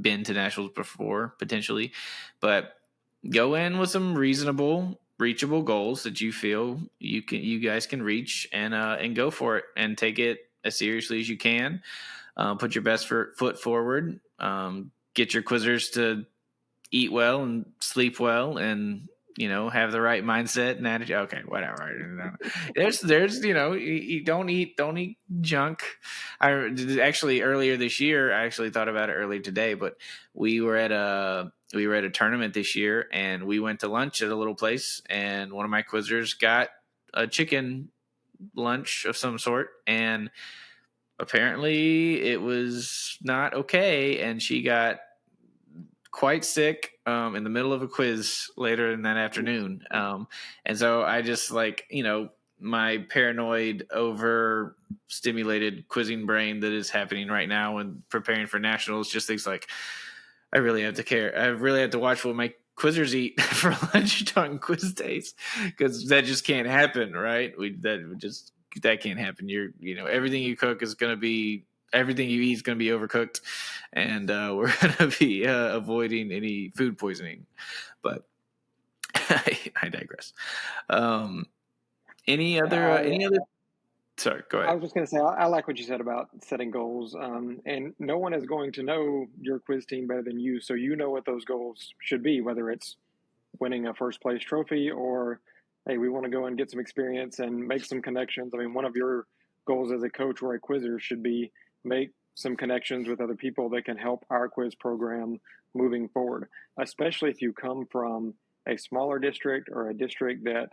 been to nationals before, potentially, but go in with some reasonable, reachable goals that you feel you guys can reach, and go for it and take it as seriously as you can. Put your best foot forward. Get your quizzers to eat well and sleep well, and have the right mindset and attitude. Okay, whatever. There's you don't eat junk. I actually earlier this year, I actually thought about it earlier today, but we were at a tournament this year, and we went to lunch at a little place, and one of my quizzers got a chicken lunch of some sort, and apparently it was not okay, and she got quite sick in the middle of a quiz later in that afternoon. And so I just my paranoid, overstimulated quizzing brain that is happening right now and preparing for nationals just thinks like, I really have to care. I really have to watch what my quizzers eat for lunch on quiz days, because that just can't happen, right? That can't happen. Everything you cook is going to be everything you eat is going to be overcooked, and we're going to be avoiding any food poisoning. But I digress. Any other? Sorry, go ahead. I was just going to say, I like what you said about setting goals, and no one is going to know your quiz team better than you, so you know what those goals should be, whether it's winning a first place trophy or, hey, we want to go and get some experience and make some connections. I mean, one of your goals as a coach or a quizzer should be make some connections with other people that can help our quiz program moving forward, especially if you come from a smaller district or a district that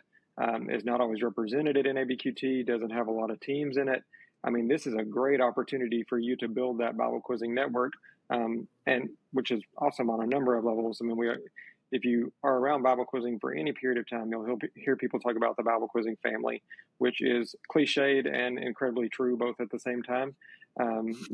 is not always represented at NABQT, doesn't have a lot of teams in it. I mean, this is a great opportunity for you to build that Bible quizzing network, and which is awesome on a number of levels. I mean, if you are around Bible quizzing for any period of time, you'll hear people talk about the Bible quizzing family, which is cliched and incredibly true both at the same time,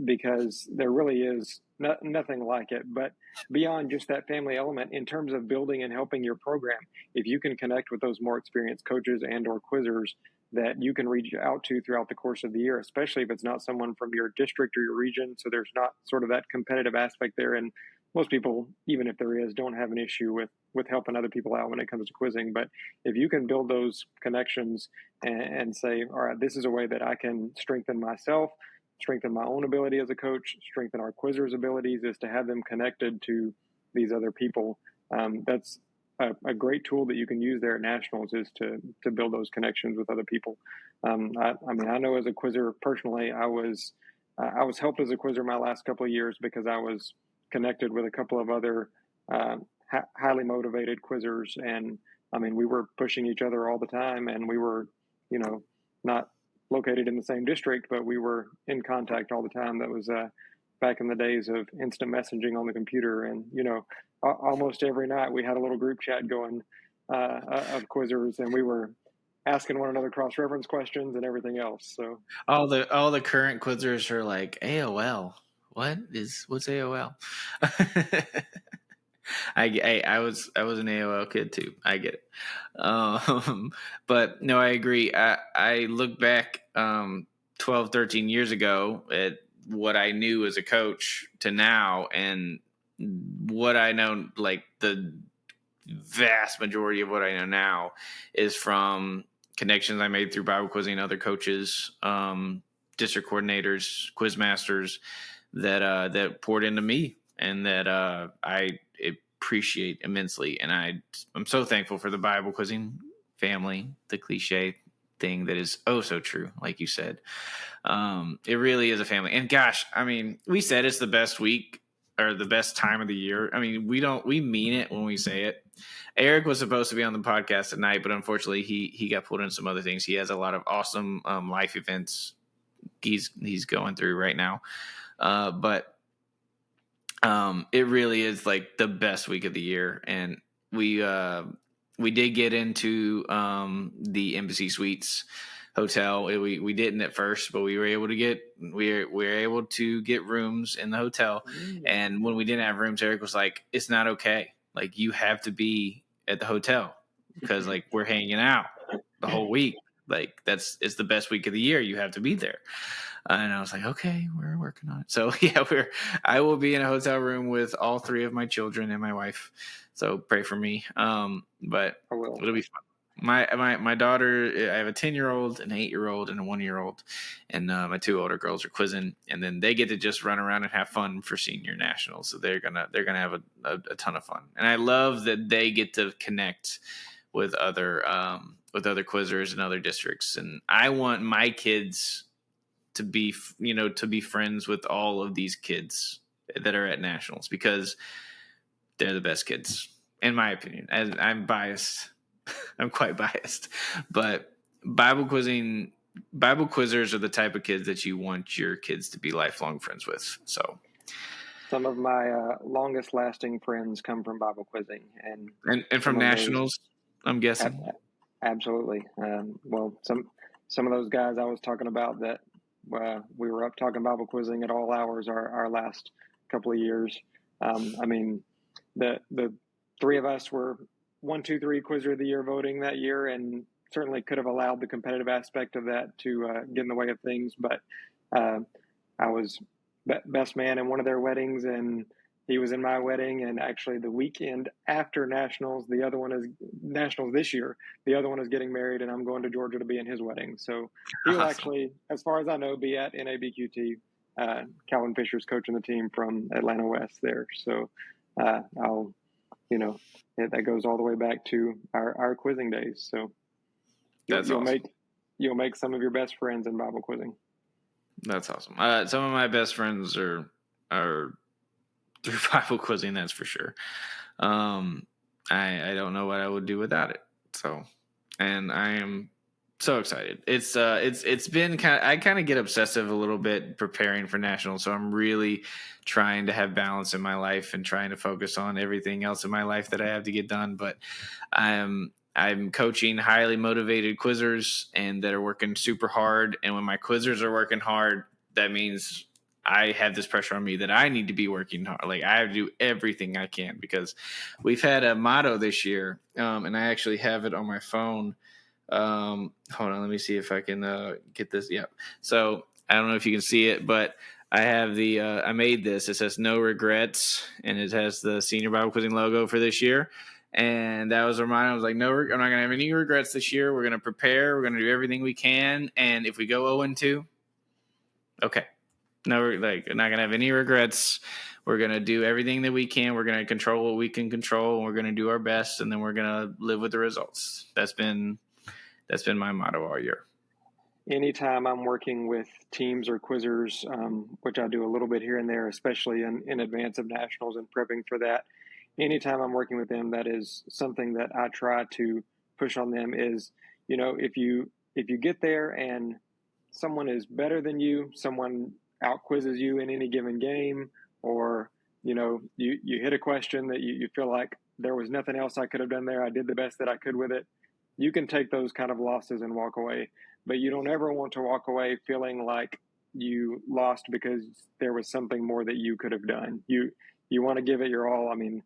because there really is nothing like it. But beyond just that family element, in terms of building and helping your program, if you can connect with those more experienced coaches and or quizzers that you can reach out to throughout the course of the year, especially if it's not someone from your district or your region, so there's not sort of that competitive aspect there. And most people, even if there is, don't have an issue with helping other people out when it comes to quizzing. But if you can build those connections and say, all right, this is a way that I can strengthen myself, strengthen my own ability as a coach, strengthen our quizzers' abilities, is to have them connected to these other people. That's a great tool that you can use there at nationals, is to build those connections with other people. I mean, I know as a quizzer personally, I was helped as a quizzer my last couple of years because I was connected with a couple of other highly motivated quizzers, and I mean, we were pushing each other all the time, and we were, not located in the same district, but we were in contact all the time. That was back in the days of instant messaging on the computer, and almost every night we had a little group chat going of quizzers, and we were asking one another cross-reference questions and everything else. So all the current quizzers are like AOL. What's AOL? I was an AOL kid too. I get it. But no, I agree. I look back 12, 13 years ago at what I knew as a coach to now, and what I know, like the vast majority of what I know now is from connections I made through Bible quizzing and other coaches, district coordinators, quiz masters that poured into me, and that I appreciate immensely. And I'm so thankful for the Bible quizzing family, the cliche thing that is oh so true, like you said. It really is a family. And gosh, I mean, we said it's the best week or the best time of the year. I mean, we mean it when we say it. Eric was supposed to be on the podcast tonight, but unfortunately he got pulled in some other things. He has a lot of awesome life events he's going through right now. But it really is like the best week of the year. And we did get into the Embassy Suites hotel. We didn't at first, but we were able to get rooms in the hotel. And when we didn't have rooms, Eric was like, "It's not okay. Like, you have to be at the hotel because like we're hanging out the whole week. Like it's the best week of the year. You have to be there." And I was like, "Okay, we're working on it." So yeah, I will be in a hotel room with all three of my children and my wife. So pray for me. But it'll be fun. My daughter, I have a 10-year-old, an 8-year-old, and a 1-year-old, and my two older girls are quizzing, and then they get to just run around and have fun for senior nationals. So they're gonna have a ton of fun, and I love that they get to connect with other quizzers and other districts, and I want my kids to be friends with all of these kids that are at nationals because they're the best kids, in my opinion. As I'm biased. I'm quite biased, but Bible quizzers are the type of kids that you want your kids to be lifelong friends with. So some of my longest lasting friends come from Bible quizzing and from nationals, I'm guessing. Absolutely. Well, some of those guys I was talking about that we were up talking Bible quizzing at all hours our last couple of years. I mean, the three of us were 1, 2, 3 Quizzer of the Year voting that year, and certainly could have allowed the competitive aspect of that to get in the way of things. But I was best man in one of their weddings, and he was in my wedding. And actually, the weekend after nationals, the other one is nationals this year. The other one is getting married, and I'm going to Georgia to be in his wedding. So he will actually, as far as I know, be at NABQT. Calvin Fisher's coaching the team from Atlanta West there. So I'll, that goes all the way back to our quizzing days. So you'll make some of your best friends in Bible quizzing. That's awesome. Some of my best friends are through Bible quizzing, that's for sure. I don't know what I would do without it. So, and I am so excited. It's been I kind of get obsessive a little bit preparing for nationals. So I'm really trying to have balance in my life and trying to focus on everything else in my life that I have to get done. But I'm coaching highly motivated quizzers and that are working super hard. And when my quizzers are working hard, that means I have this pressure on me that I need to be working hard. Like I have to do everything I can because we've had a motto this year, and I actually have it on my phone. Hold on, let me see if I can get this. Yep. So I don't know if you can see it, but I have I made this. It says "No Regrets," and it has the Senior Bible Quizzing logo for this year. And that was a reminder. I was like, no, I'm not going to have any regrets this year. We're going to prepare. We're going to do everything we can. And if we go 0-2, okay. No, we're not going to have any regrets. We're going to do everything that we can. We're going to control what we can control. And we're going to do our best. And then we're going to live with the results. That's been my motto all year. Anytime I'm working with teams or quizzers, which I do a little bit here and there, especially in advance of nationals and prepping for that, anytime I'm working with them, that is something that I try to push on them is, if you get there and someone is better than you, someone out quizzes you in any given game, or you hit a question that you feel like there was nothing else I could have done there. I did the best that I could with it. You can take those kind of losses and walk away, but you don't ever want to walk away feeling like you lost because there was something more that you could have done. You want to give it your all. I mean,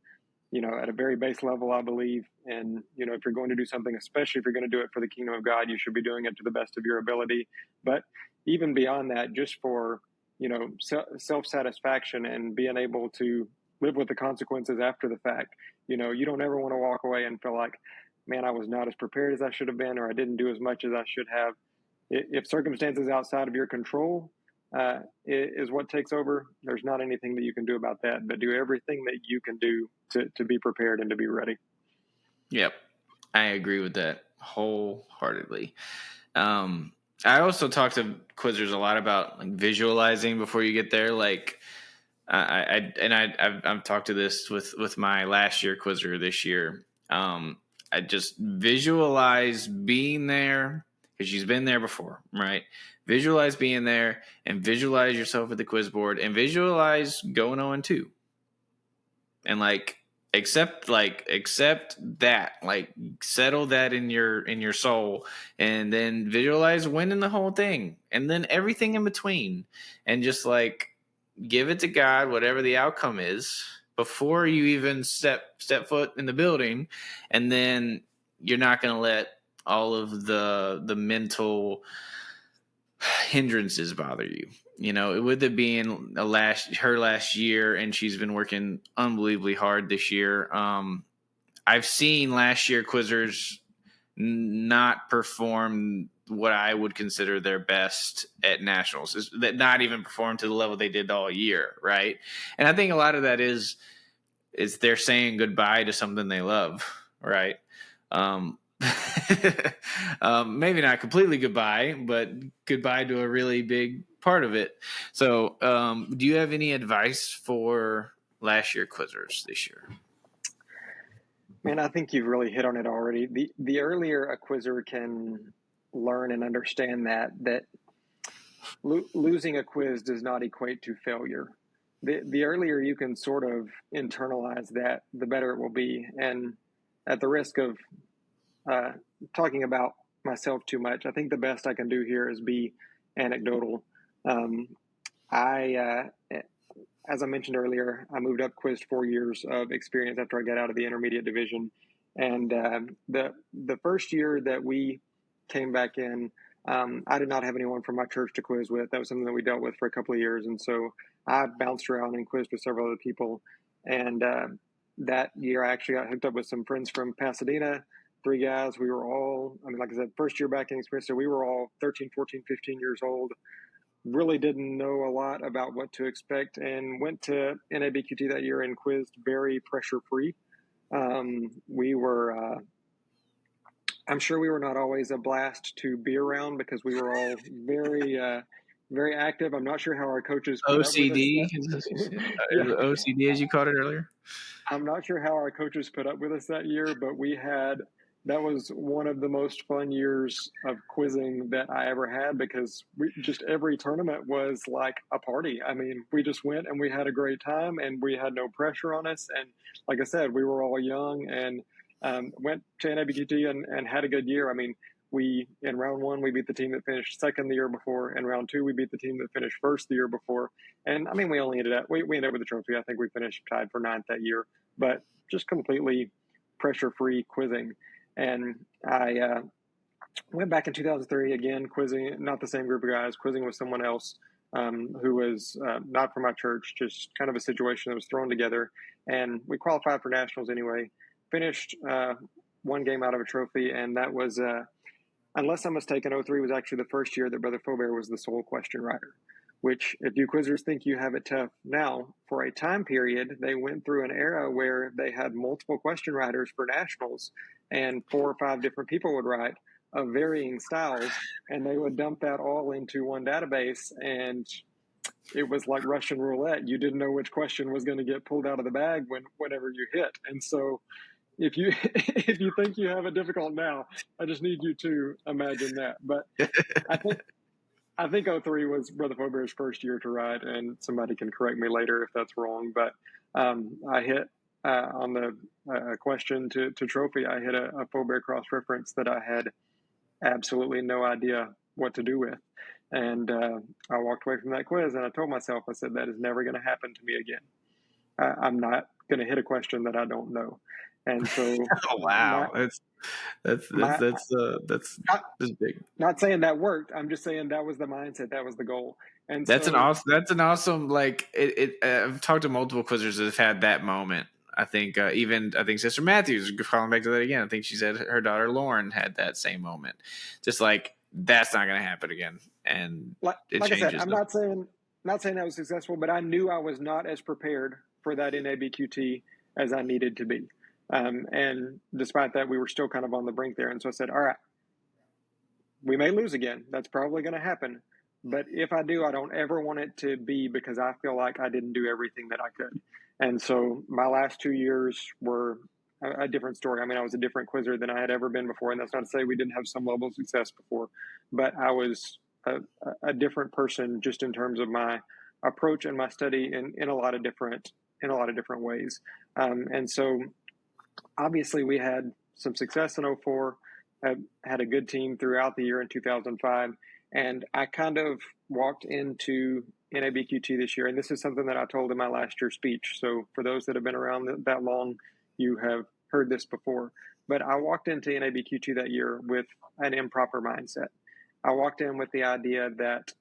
at a very base level, I believe. And, if you're going to do something, especially if you're going to do it for the kingdom of God, you should be doing it to the best of your ability. But even beyond that, just for, self-satisfaction and being able to live with the consequences after the fact, you don't ever want to walk away and feel like, man, I was not as prepared as I should have been, or I didn't do as much as I should have. If circumstances outside of your control is what takes over, there's not anything that you can do about that, but do everything that you can do to be prepared and to be ready. Yep. I agree with that wholeheartely. I also talk to quizzers a lot about like visualizing before you get there. Like I've talked to this with my last year quizzer this year. I just visualize being there because she's been there before, right? Visualize being there and visualize yourself at the quiz board and visualize going 0-2. And accept that, like settle that in your soul, and then visualize winning the whole thing and then everything in between, and just like give it to God, whatever the outcome is, before you even step foot in the building. And then you're not going to let all of the mental hindrances bother you. With it being her last year, and she's been working unbelievably hard this year. I've seen last year quizzers not perform what I would consider their best at nationals, that not even perform to the level they did all year, right? And I think a lot of that is they're saying goodbye to something they love, right? Maybe not completely goodbye, but goodbye to a really big part of it. So, do you have any advice for last year quizzers this year? Man, I think you've really hit on it already. The earlier a quizzer can learn and understand that losing a quiz does not equate to failure. The earlier you can sort of internalize that, the better it will be. And at the risk of talking about myself too much, I think the best I can do here is be anecdotal. As I mentioned earlier, I moved up, quizzed 4 years of experience after I got out of the intermediate division. And the first year that we came back in, I did not have anyone from my church to quiz with. That was something that we dealt with for a couple of years. And so I bounced around and quizzed with several other people. And that year, I actually got hooked up with some friends from Pasadena, 3 guys. We were all, like I said, first year back in experience. So we were all 13, 14, 15 years old. Really didn't know a lot about what to expect, and went to NABQT that year and quizzed very pressure-free. We were, I'm sure we were not always a blast to be around because we were all very, very active. I'm not sure how our coaches put OCD, up with us. Yeah. OCD as you called it earlier. I'm not sure how our coaches put up with us that year, but that was one of the most fun years of quizzing that I ever had, because every tournament was like a party. We just went and we had a great time, and we had no pressure on us. And like I said, we were all young, and went to NABQT and had a good year. In round 1, we beat the team that finished second the year before. In round 2, we beat the team that finished first the year before. And we only ended up with the trophy. I think we finished tied for 9th that year, but just completely pressure-free quizzing. And I went back in 2003 again, quizzing, not the same group of guys, quizzing with someone else who was not from my church, just kind of a situation that was thrown together. And we qualified for nationals anyway, finished 1 game out of a trophy. And that was, unless I'm mistaken, 03 was actually the first year that Brother Faubert was the sole question writer, which, if you quizzers think you have it tough now, for a time period, they went through an era where they had multiple question writers for nationals, and 4 or 5 different people would write of varying styles, and they would dump that all into one database. And it was like Russian roulette. You didn't know which question was going to get pulled out of the bag whenever you hit. And so if you if you think you have it difficult now, I just need you to imagine that. But I think '03 was Brother Fobert's first year to ride, and somebody can correct me later if that's wrong. But I hit on the question to trophy. I hit a Fobert cross reference that I had absolutely no idea what to do with. And I walked away from that quiz and I told myself, I said, that is never going to happen to me again. I'm not going to hit a question that I don't know. And so, oh wow, that's big. Not saying that worked. I'm just saying that was the mindset, that was the goal. And That's so, an awesome like it. I've talked to multiple quizzers that have had that moment. I think Sister Matthews, calling back to that again. I think she said her daughter Lauren had that same moment. Just like that's not going to happen again, and like I said, I'm them. not saying that was successful, but I knew I was not as prepared for that NABQT as I needed to be. And despite that, we were still kind of on the brink there. And so I said, all right, we may lose again. That's probably going to happen. But if I do, I don't ever want it to be because I feel like I didn't do everything that I could. And so my last 2 years were a different story. I mean, I was a different quizzer than I had ever been before. And that's not to say we didn't have some level of success before, but I was a different person just in terms of my approach and my study in a lot of different ways. And so obviously we had some success in '04, had a good team throughout the year in 2005. And I kind of walked into NABQT this year. And this is something that I told in my last year's speech. So for those that have been around that long, you have heard this before. But I walked into NABQT that year with an improper mindset. I walked in with the idea that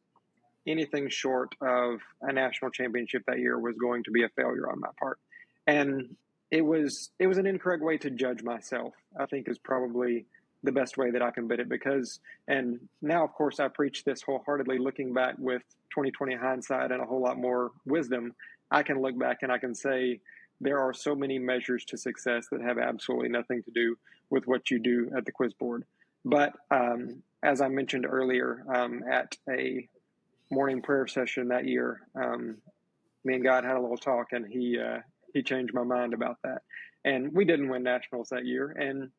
anything short of a national championship that year was going to be a failure on my part. And it was an incorrect way to judge myself, I think is probably the best way that I can put it, because, and now of course I preach this wholeheartedly looking back with 2020 hindsight and a whole lot more wisdom. I can look back and I can say there are so many measures to success that have absolutely nothing to do with what you do at the quiz board. But as I mentioned earlier, at a morning prayer session that year, me and God had a little talk, and he changed my mind about that. And we didn't win nationals that year, and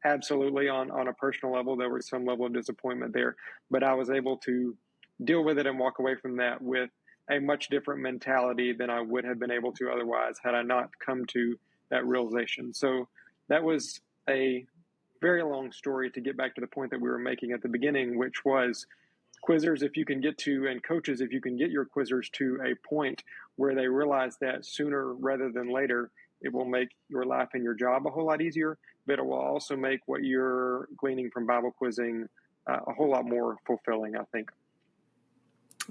absolutely on a personal level, there was some level of disappointment there, but I was able to deal with it and walk away from that with a much different mentality than I would have been able to otherwise had I not come to that realization. So that was a very long story to get back to the point that we were making at the beginning, which was quizzers, if you can get to, and coaches, if you can get your quizzers to a point where they realize that sooner rather than later, it will make your life and your job a whole lot easier, but it will also make what you're gleaning from Bible quizzing a whole lot more fulfilling, I think.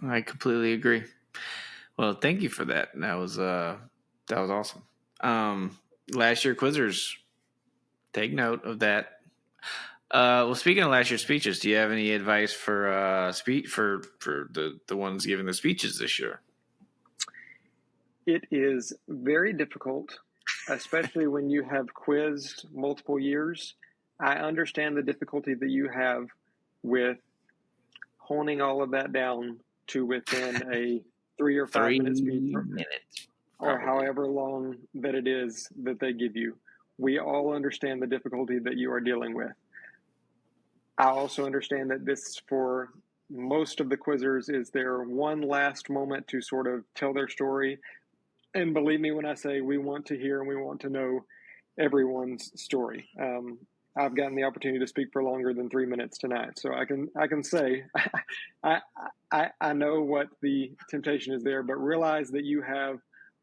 I completely agree. Well, thank you for that. That was awesome. Last year quizzers, take note of that. Well, speaking of last year's speeches, do you have any advice for the ones giving the speeches this year? It is very difficult, especially when you have quizzed multiple years. I understand the difficulty that you have with honing all of that down to within a 3 or 5 minute speech, or however long that it is that they give you. We all understand the difficulty that you are dealing with. I also understand that this, for most of the quizzers, is their one last moment to sort of tell their story. And believe me when I say we want to hear and we want to know everyone's story. I've gotten the opportunity to speak for longer than 3 minutes tonight, so I can say I know what the temptation is there, but realize that you have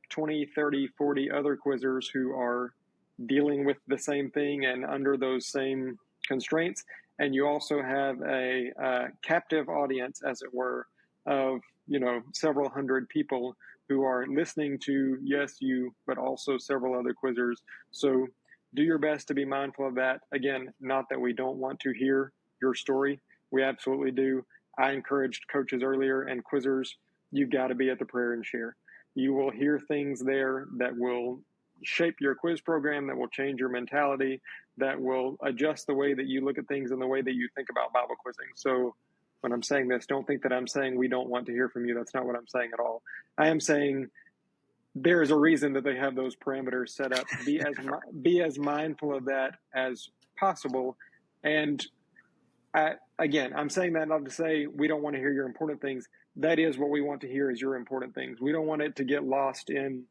20, 30, 40 other quizzers who are dealing with the same thing and under those same constraints, and you also have a captive audience, as it were, of several hundred people who are listening to, yes, you, but also several other quizzers. So do your best to be mindful of that. Again, not that we don't want to hear your story. We absolutely do. I encouraged coaches earlier and quizzers, you've got to be at the prayer and share. You will hear things there that will shape your quiz program, that will change your mentality, that will adjust the way that you look at things and the way that you think about Bible quizzing. So when I'm saying this, don't think that I'm saying we don't want to hear from you. That's not what I'm saying at all. I am saying there is a reason that they have those parameters set up. Be as mindful of that as possible. And again, I'm saying that not to say we don't want to hear your important things. That is what we want to hear, is your important things. We don't want it to get lost in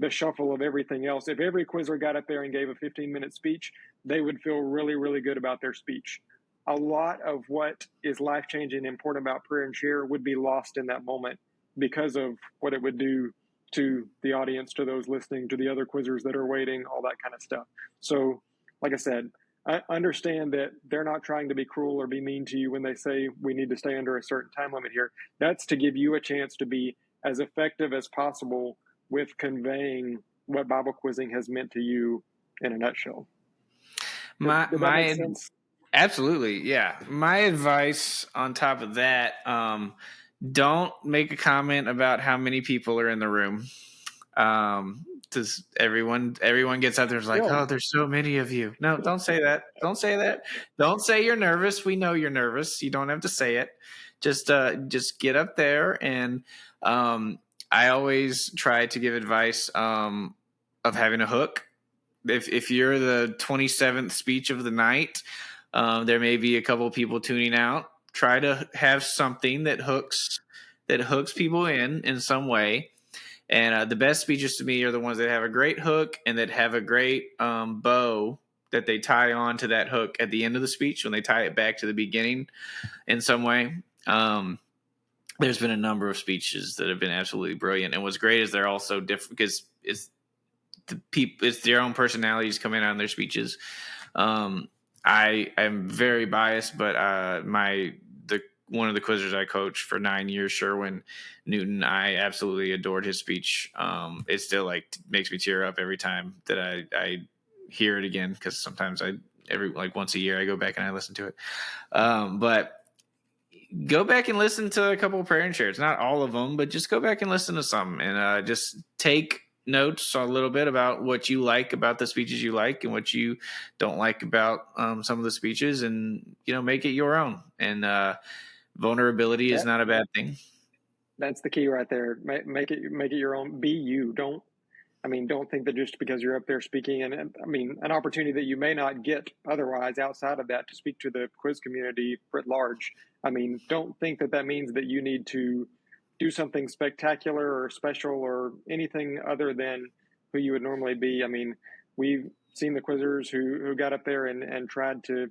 the shuffle of everything else. If every quizzer got up there and gave a 15-minute speech, they would feel really, really good about their speech. A lot of what is life-changing and important about prayer and share would be lost in that moment because of what it would do to the audience, to those listening, to the other quizzers that are waiting, all that kind of stuff. So, like I said, I understand that they're not trying to be cruel or be mean to you when they say we need to stay under a certain time limit here. That's to give you a chance to be as effective as possible with conveying what Bible quizzing has meant to you in a nutshell. Did that make sense? Absolutely, yeah. My advice on top of that, don't make a comment about how many people are in the room. Because everyone gets out there and is like, oh, there's so many of you. No, don't say that. Don't say that. Don't say you're nervous. We know you're nervous. You don't have to say it. Just get up there. And I always try to give advice of having a hook. If you're the 27th speech of the night, there may be a couple of people tuning out. Try to have something that hooks people in some way. And the best speeches to me are the ones that have a great hook and that have a great bow that they tie on to that hook at the end of the speech when they tie it back to the beginning in some way. There's been a number of speeches that have been absolutely brilliant. And what's great is they're also different because it's their own personalities coming out in their speeches. I am very biased, but one of the quizzers I coached for 9 years, Sherwin Newton, I absolutely adored his speech. It still makes me tear up every time that I hear it again, because sometimes once a year I go back and I listen to it. But go back and listen to a couple of prayer and shares, not all of them, but just go back and listen to some, and just take notes a little bit about what you like about the speeches you like and what you don't like about some of the speeches, and make it your own. And vulnerability is not a bad thing. That's the key right there. Make it your own. Be you. Don't think that just because you're up there speaking, and an opportunity that you may not get otherwise outside of that to speak to the quiz community writ large. Don't think that means that you need to do something spectacular or special or anything other than who you would normally be. We've seen the quizzers who got up there and tried to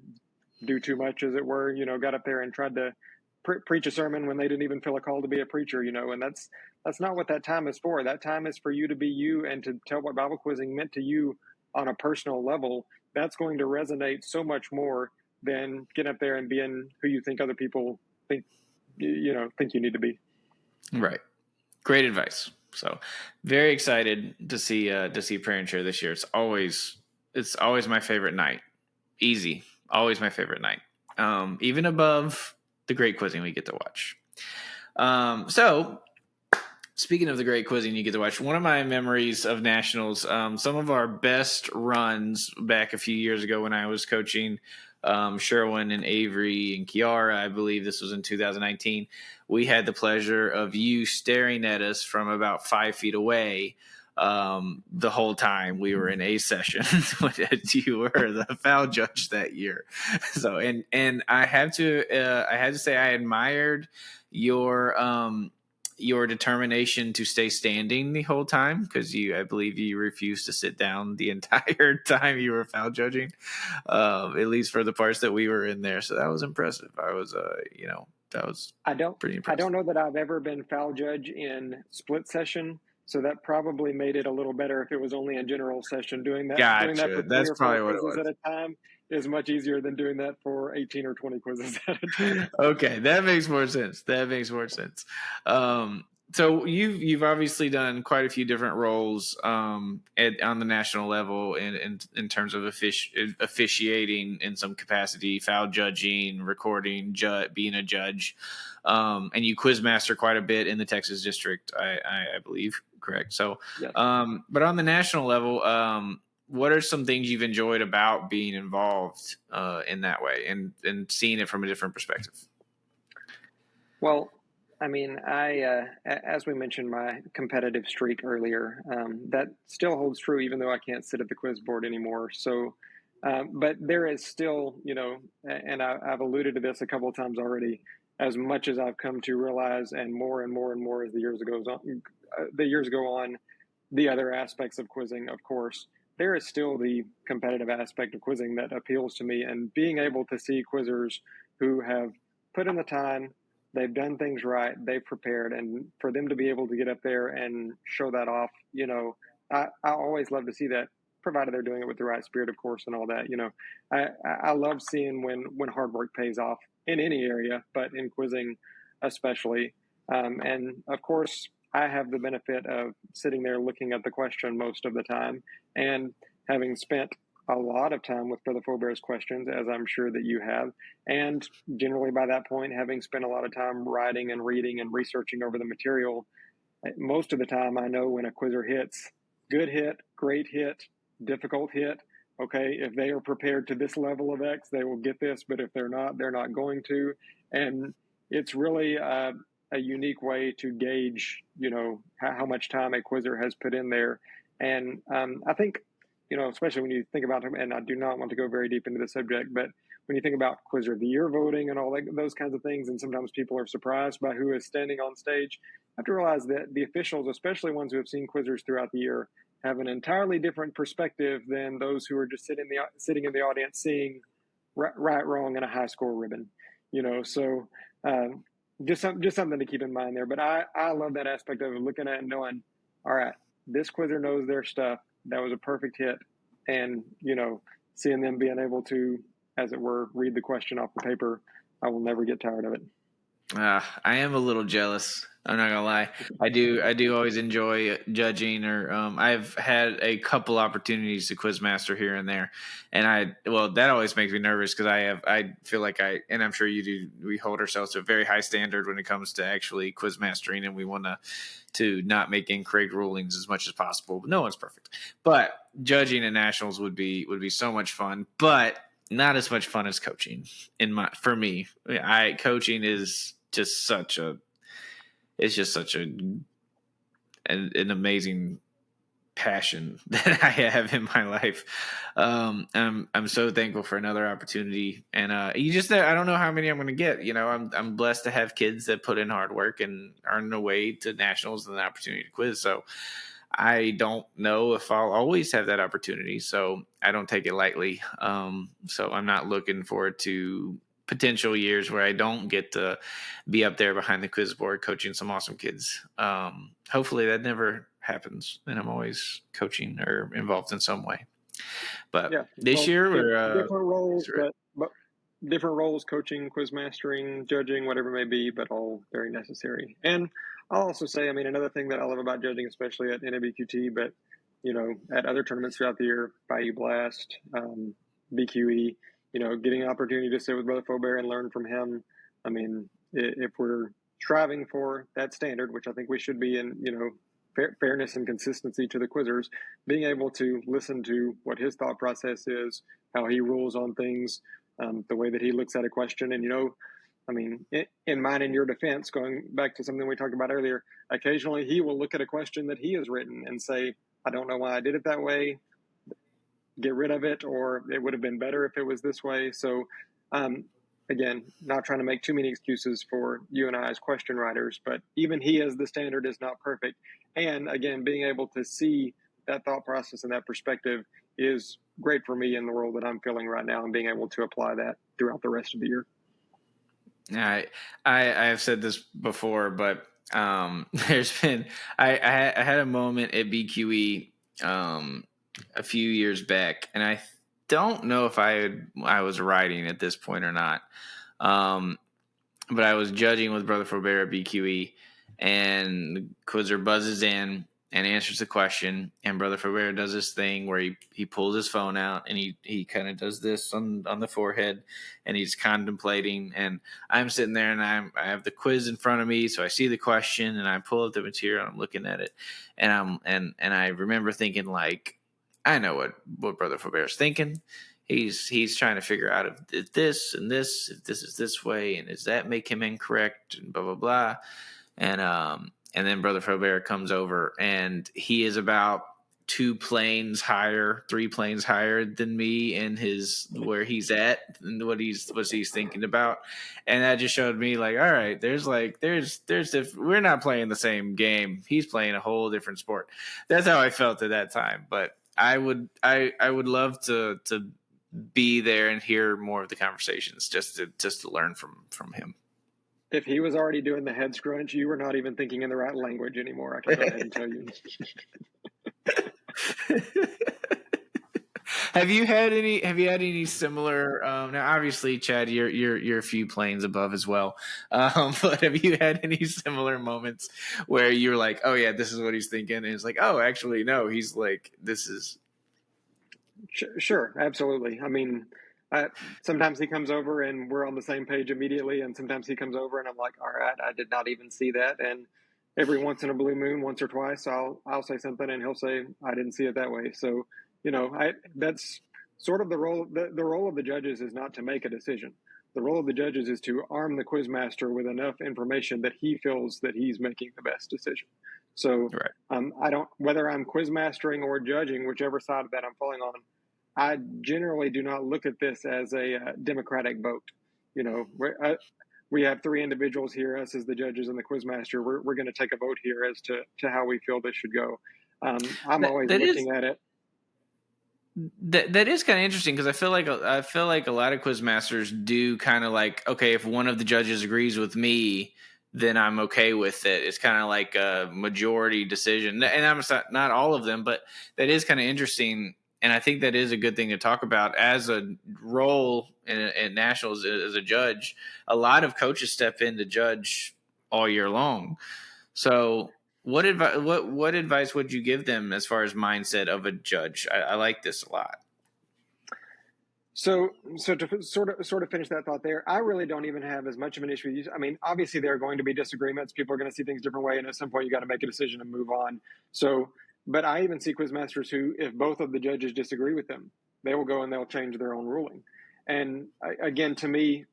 do too much, as it were, got up there and tried to preach a sermon when they didn't even feel a call to be a preacher, and that's not what that time is for. That time is for you to be you and to tell what Bible quizzing meant to you on a personal level. That's going to resonate so much more than getting up there and being who you think other people think you need to be. Right. Great advice. So very excited to see prayer and share this year. It's always my favorite night. Easy. Always my favorite night. Even above the great quizzing we get to watch. So speaking of the great quizzing you get to watch, one of my memories of nationals, some of our best runs back a few years ago when I was coaching Sherwin and Avery and Kiara, I believe this was in 2019, we had the pleasure of you staring at us from about 5 feet away the whole time we were in a session. You were the foul judge that year. So, and I had to say I admired your determination to stay standing the whole time, because I believe you refused to sit down the entire time you were foul judging, at least for the parts that we were in there. So that was impressive. That was pretty impressive. I don't know that I've ever been foul judge in split session. So that probably made it a little better if it was only a general session. Doing that for 3 or 4 quizzes at a time is much easier than doing that for 18 or 20 quizzes at a time. Okay, that makes more sense. So you've obviously done quite a few different roles on the national level in terms of officiating in some capacity, foul judging, recording, being a judge, and you quizmaster quite a bit in the Texas district, I believe, correct? So, yes. But on the national level, what are some things you've enjoyed about being involved in that way and seeing it from a different perspective? Well, I mean, as we mentioned, my competitive streak earlier, that still holds true, even though I can't sit at the quiz board anymore. So, but there is still, and I've alluded to this a couple of times already. As much as I've come to realize, and more and more and more as the years go on, the other aspects of quizzing, of course, there is still the competitive aspect of quizzing that appeals to me, and being able to see quizzers who have put in the time, they've done things right, they've prepared, and for them to be able to get up there and show that off, I always love to see that, provided they're doing it with the right spirit, of course, and all that. I love seeing when hard work pays off in any area, but in quizzing especially. And of course, I have the benefit of sitting there looking at the question most of the time, and having spent a lot of time with Brother Faubert's questions, as I'm sure that you have, and generally by that point, having spent a lot of time writing and reading and researching over the material, most of the time I know when a quizzer hits, good hit, great hit, difficult hit. Okay, if they are prepared to this level of X, they will get this, but if they're not, they're not going to. And it's really a unique way to gauge, how much time a quizzer has put in there. And I think, especially when you think about them, and I do not want to go very deep into the subject, but when you think about Quizzer of the Year voting and all that, those kinds of things, and sometimes people are surprised by who is standing on stage, I have to realize that the officials, especially ones who have seen quizzers throughout the year, have an entirely different perspective than those who are just sitting in the audience seeing right, wrong, and a high score ribbon. So just something to keep in mind there. But I love that aspect of it, looking at it and knowing, all right, this quizzer knows their stuff. That was a perfect hit, and seeing them being able to, as it were, read the question off the paper, I will never get tired of it. I am a little jealous. I'm not gonna lie. I do always enjoy judging, or I've had a couple opportunities to quizmaster here and there, and that always makes me nervous because I feel like and I'm sure you do. We hold ourselves to a very high standard when it comes to actually quizmastering, and we want to not make incorrect rulings as much as possible. But no one's perfect. But judging at nationals would be so much fun, but not as much fun as coaching for me. Coaching is just such a an amazing passion that I have in my life. I'm so thankful for another opportunity, and I don't know how many I'm going to get. I'm blessed to have kids that put in hard work and earn their way to nationals and the opportunity to quiz. So I don't know if I'll always have that opportunity, so I don't take it lightly. So I'm not looking forward to potential years where I don't get to be up there behind the quiz board coaching some awesome kids. Hopefully that never happens, and I'm always coaching or involved in some way. But Yeah, this year, different roles, but different roles: coaching, quiz mastering, judging, whatever it may be, but all very necessary. And I'll also say, I mean, another thing that I love about judging, especially at NABQT, but at other tournaments throughout the year, Bayou Blast, BQE, getting an opportunity to sit with Brother Faubert and learn from him. I mean, if we're striving for that standard, which I think we should be in, fairness and consistency to the quizzers, being able to listen to what his thought process is, how he rules on things, the way that he looks at a question. And, I mean, in mine and your defense, going back to something we talked about earlier, occasionally he will look at a question that he has written and say, I don't know why I did it that way, get rid of it, or it would have been better if it was this way. So, again, not trying to make too many excuses for you and I as question writers, but even he as the standard is not perfect. And again, being able to see that thought process and that perspective is great for me in the role that I'm filling right now, and being able to apply that throughout the rest of the year. I have said this before, but there's been I had a moment at BQE a few years back, and I don't know if I was writing at this point or not. But I was judging with Brother Faubert at BQE, and the quizzer buzzes in and answers the question, and Brother Faubert does this thing where he pulls his phone out and he kind of does this on the forehead, and he's contemplating, and I'm sitting there and I have the quiz in front of me, so I see the question and I pull up the material and I'm looking at it, and I remember thinking, like, I know what Brother Faubert's thinking. he's trying to figure out if this and this, if this is this way, and does that make him incorrect, and blah blah blah. And then Brother Faubert comes over, and he is about 3 planes higher than me in his where he's at and what he's thinking about. And that just showed me like, all right, there's we're not playing the same game. He's playing a whole different sport. That's how I felt at that time. But I would love to be there and hear more of the conversations just to learn from him. If he was already doing the head scrunch, you were not even thinking in the right language anymore. I can go ahead and tell you. Have you had any similar? Now, obviously, Chad, you're a few planes above as well. But have you had any similar moments where you're like, "Oh yeah, this is what he's thinking," and it's like, "Oh, actually, no, he's like, this is." Sure, absolutely. I mean, sometimes he comes over and we're on the same page immediately, and sometimes he comes over and I'm like, all right, I did not even see that. And every once in a blue moon, once or twice, I'll say something and he'll say, I didn't see it that way. So, that's sort of the role. The role of the judges is not to make a decision. The role of the judges is to arm the quizmaster with enough information that he feels that he's making the best decision. So, right. I don't, whether I'm quizmastering or judging, whichever side of that I'm falling on, I generally do not look at this as a democratic vote. We have 3 individuals here, us as the judges and the quizmaster. We're going to take a vote here as to how we feel this should go. I'm always looking at it. That is kind of interesting because I feel like a lot of quizmasters do kind of like, okay, if one of the judges agrees with me, then I'm okay with it. It's kind of like a majority decision, and I'm not all of them, but that is kind of interesting. And I think that is a good thing to talk about as a role in nationals as a judge. A lot of coaches step in to judge all year long. So what advice would you give them as far as mindset of a judge? I like this a lot. So to sort of finish that thought there, I really don't even have as much of an issue with you. I mean, obviously there are going to be disagreements. People are going to see things a different way, and at some point you got to make a decision and move on. So, but I even see quizmasters who, if both of the judges disagree with them, they will go and they'll change their own ruling. And again, to me,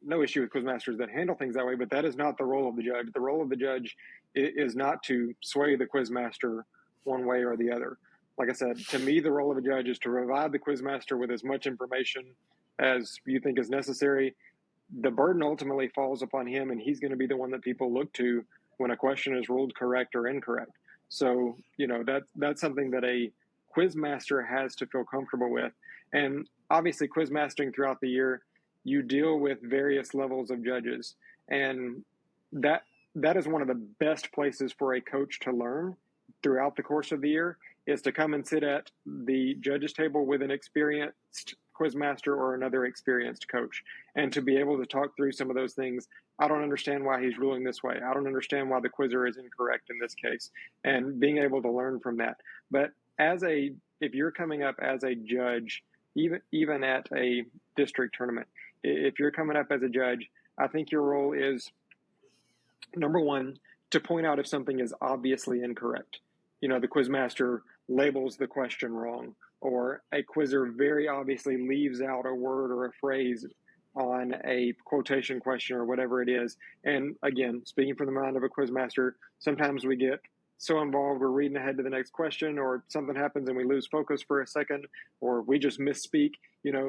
no issue with quizmasters that handle things that way, but that is not the role of the judge. The role of the judge is not to sway the quizmaster one way or the other. Like I said, to me, the role of a judge is to provide the quizmaster with as much information as you think is necessary. The burden ultimately falls upon him, and he's going to be the one that people look to when a question is ruled correct or incorrect. So, that's something that a quizmaster has to feel comfortable with. And obviously, quizmastering throughout the year, you deal with various levels of judges. And that is one of the best places for a coach to learn throughout the course of the year, is to come and sit at the judges table with an experienced quizmaster or another experienced coach, and to be able to talk through some of those things. I don't understand why he's ruling this way. I don't understand why the quizzer is incorrect in this case, and being able to learn from that. But if you're coming up as a judge, even at a district tournament, if you're coming up as a judge, I think your role is, number one, to point out if something is obviously incorrect. The quizmaster labels the question wrong, or a quizzer very obviously leaves out a word or a phrase on a quotation question or whatever it is. And again, speaking from the mind of a quizmaster, sometimes we get so involved we're reading ahead to the next question, or something happens and we lose focus for a second, or we just misspeak.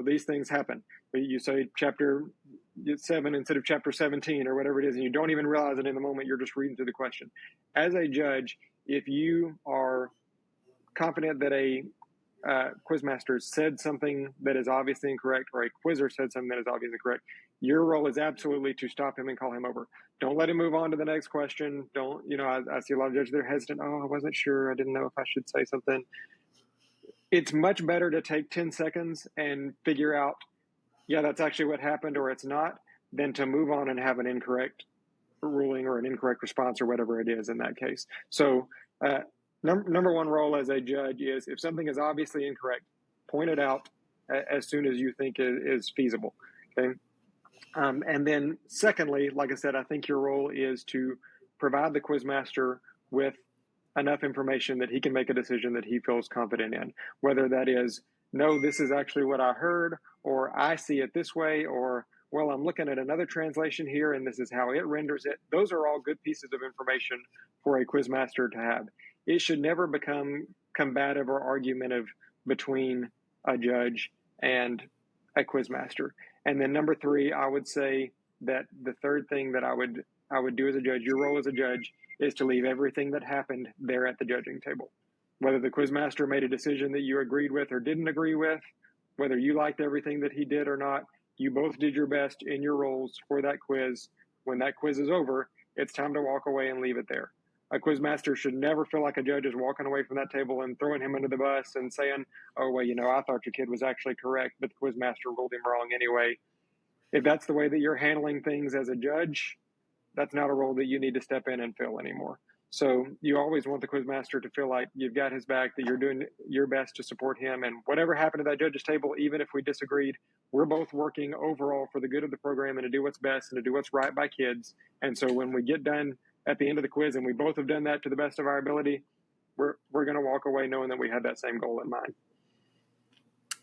These things happen. You say chapter 7 instead of chapter 17 or whatever it is, and you don't even realize it in the moment. You're just reading through the question. As a judge, if you are confident that a quizmaster said something that is obviously incorrect, or a quizzer said something that is obviously incorrect, your role is absolutely to stop him and call him over. Don't let him move on to the next question. Don't, I see a lot of judges that are hesitant. Oh, I wasn't sure. I didn't know if I should say something. It's much better to take 10 seconds and figure out, yeah, that's actually what happened, or it's not, than to move on and have an incorrect ruling or an incorrect response or whatever it is in that case. So number one role as a judge is, if something is obviously incorrect, point it out as soon as you think is feasible. Okay. And then secondly, like I said, I think your role is to provide the quizmaster with enough information that he can make a decision that he feels confident in, whether that is no, this is actually what I heard, or I see it this way, or, well, I'm looking at another translation here and this is how it renders it. Those are all good pieces of information for a quizmaster to have. It should never become combative or argumentative between a judge and a quizmaster. And then number three, I would say that the third thing that I would do as a judge, your role as a judge, is to leave everything that happened there at the judging table. Whether the quizmaster made a decision that you agreed with or didn't agree with, whether you liked everything that he did or not, you both did your best in your roles for that quiz. When that quiz is over, it's time to walk away and leave it there. A quizmaster should never feel like a judge is walking away from that table and throwing him under the bus and saying, oh, well, I thought your kid was actually correct, but the quizmaster ruled him wrong anyway. If that's the way that you're handling things as a judge, that's not a role that you need to step in and fill anymore. So you always want the quizmaster to feel like you've got his back, that you're doing your best to support him. And whatever happened to that judge's table, even if we disagreed, we're both working overall for the good of the program and to do what's best and to do what's right by kids. And so when we get done at the end of the quiz and we both have done that to the best of our ability, we're going to walk away knowing that we had that same goal in mind.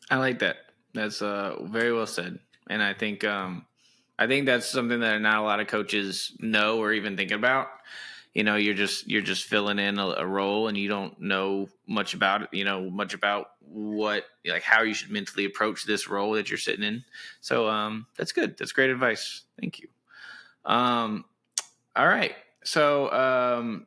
I like that. That's very well said. And I think that's something that not a lot of coaches know or even think about. You're just filling in a role and you don't know much about it, much about what, like how you should mentally approach this role that you're sitting in. So that's good. That's great advice. Thank you. All right. So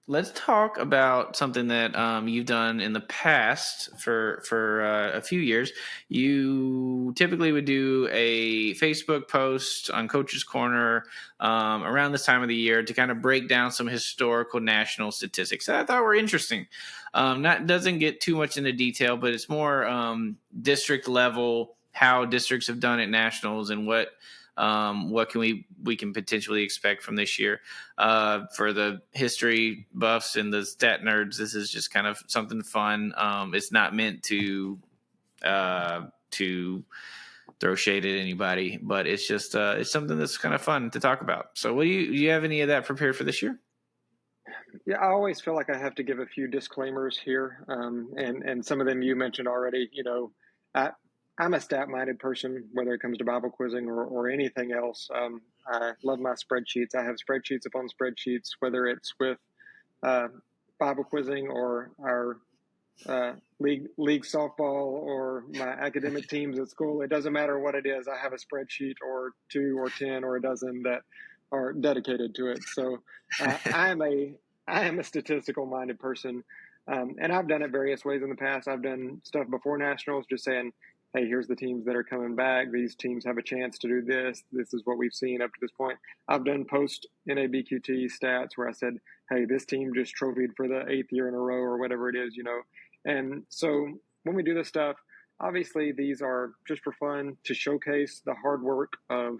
let's talk about something that you've done in the past for a few years. You typically would do a Facebook post on Coach's Corner around this time of the year to kind of break down some historical national statistics that I thought were interesting. Doesn't get too much into detail, but it's more district level, how districts have done at nationals and what can we can potentially expect from this year. For the history buffs and the stat nerds, this is just kind of something fun. It's not meant to throw shade at anybody, but it's just it's something that's kind of fun to talk about. So do you have any of that prepared for this year? Yeah, I always feel like I have to give a few disclaimers here, and some of them you mentioned already. I'm a stat-minded person, whether it comes to Bible quizzing or anything else. I love my spreadsheets. I have spreadsheets upon spreadsheets, whether it's with Bible quizzing or our league softball or my academic teams at school. It doesn't matter what it is. I have a spreadsheet or 2 or 10 or a dozen that are dedicated to it. So I am a statistical minded person. And I've done it various ways in the past. I've done stuff before nationals, just saying, hey, here's the teams that are coming back. These teams have a chance to do this. This is what we've seen up to this point. I've done post NABQT stats where I said, hey, this team just trophied for the 8th year in a row or whatever it is, And so when we do this stuff, obviously these are just for fun to showcase the hard work of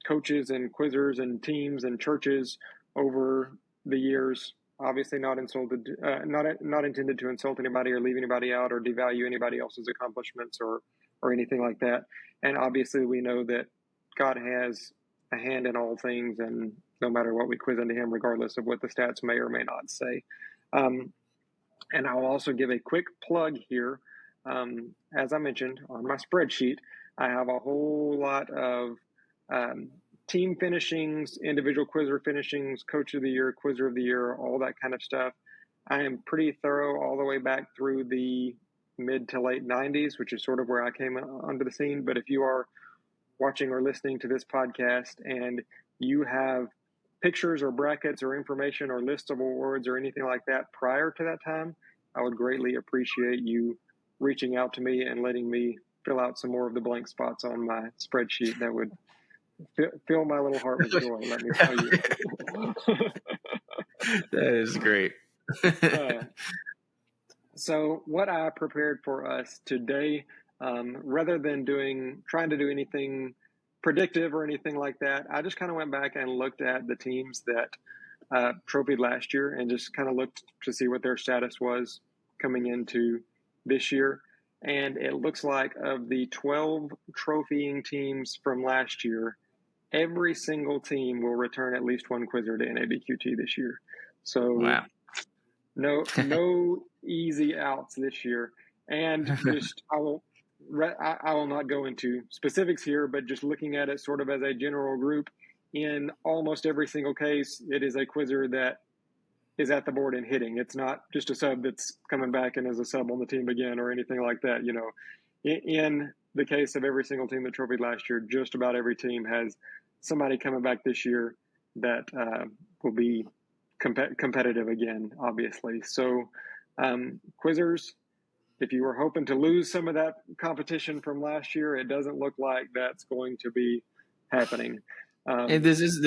coaches and quizzers and teams and churches over the years. Obviously not intended to insult anybody or leave anybody out or devalue anybody else's accomplishments or anything like that. And obviously we know that God has a hand in all things, and no matter what we quiz into him, regardless of what the stats may or may not say. And I'll also give a quick plug here. As I mentioned on my spreadsheet, I have a whole lot of team finishings, individual quizzer finishings, coach of the year, quizzer of the year, all that kind of stuff. I am pretty thorough all the way back through the mid to late 90s, which is sort of where I came onto the scene. But if you are watching or listening to this podcast and you have pictures or brackets or information or lists of awards or anything like that prior to that time, I would greatly appreciate you reaching out to me and letting me fill out some more of the blank spots on my spreadsheet. That would fill my little heart with joy, let me tell you. That is great. So what I prepared for us today, rather than trying to do anything predictive or anything like that, I just kind of went back and looked at the teams that trophied last year and just kind of looked to see what their status was coming into this year. And it looks like of the 12 trophying teams from last year, every single team will return at least one quizzer to NABQT this year. So wow. no easy outs this year. And just I will not go into specifics here, but just looking at it sort of as a general group, in almost every single case, it is a quizzer that is at the board and hitting. It's not just a sub that's coming back and is a sub on the team again or anything like that. In the case of every single team that trophied last year, just about every team has somebody coming back this year that will be competitive again, obviously. So, quizzers, if you were hoping to lose some of that competition from last year, it doesn't look like that's going to be happening. And this is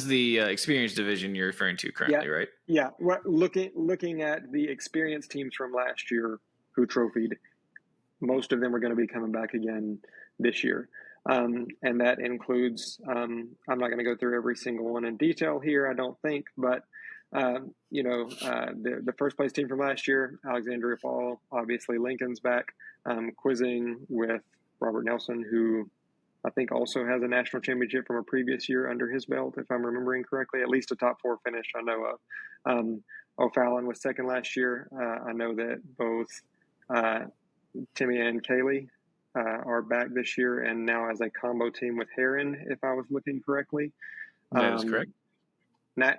the experience division you're referring to currently, right? Yeah. Looking at the experienced teams from last year who trophied, most of them are going to be coming back again this year. And that includes, I'm not going to go through every single one in detail here, I don't think, but the first place team from last year, Alexandria Fall, obviously Lincoln's back, quizzing with Robert Nelson, who I think also has a national championship from a previous year under his belt, if I'm remembering correctly, at least a top 4 finish I know of. O'Fallon was second last year. I know that both Timmy and Kaylee are back this year and now as a combo team with Heron, if I was looking correctly. That is correct.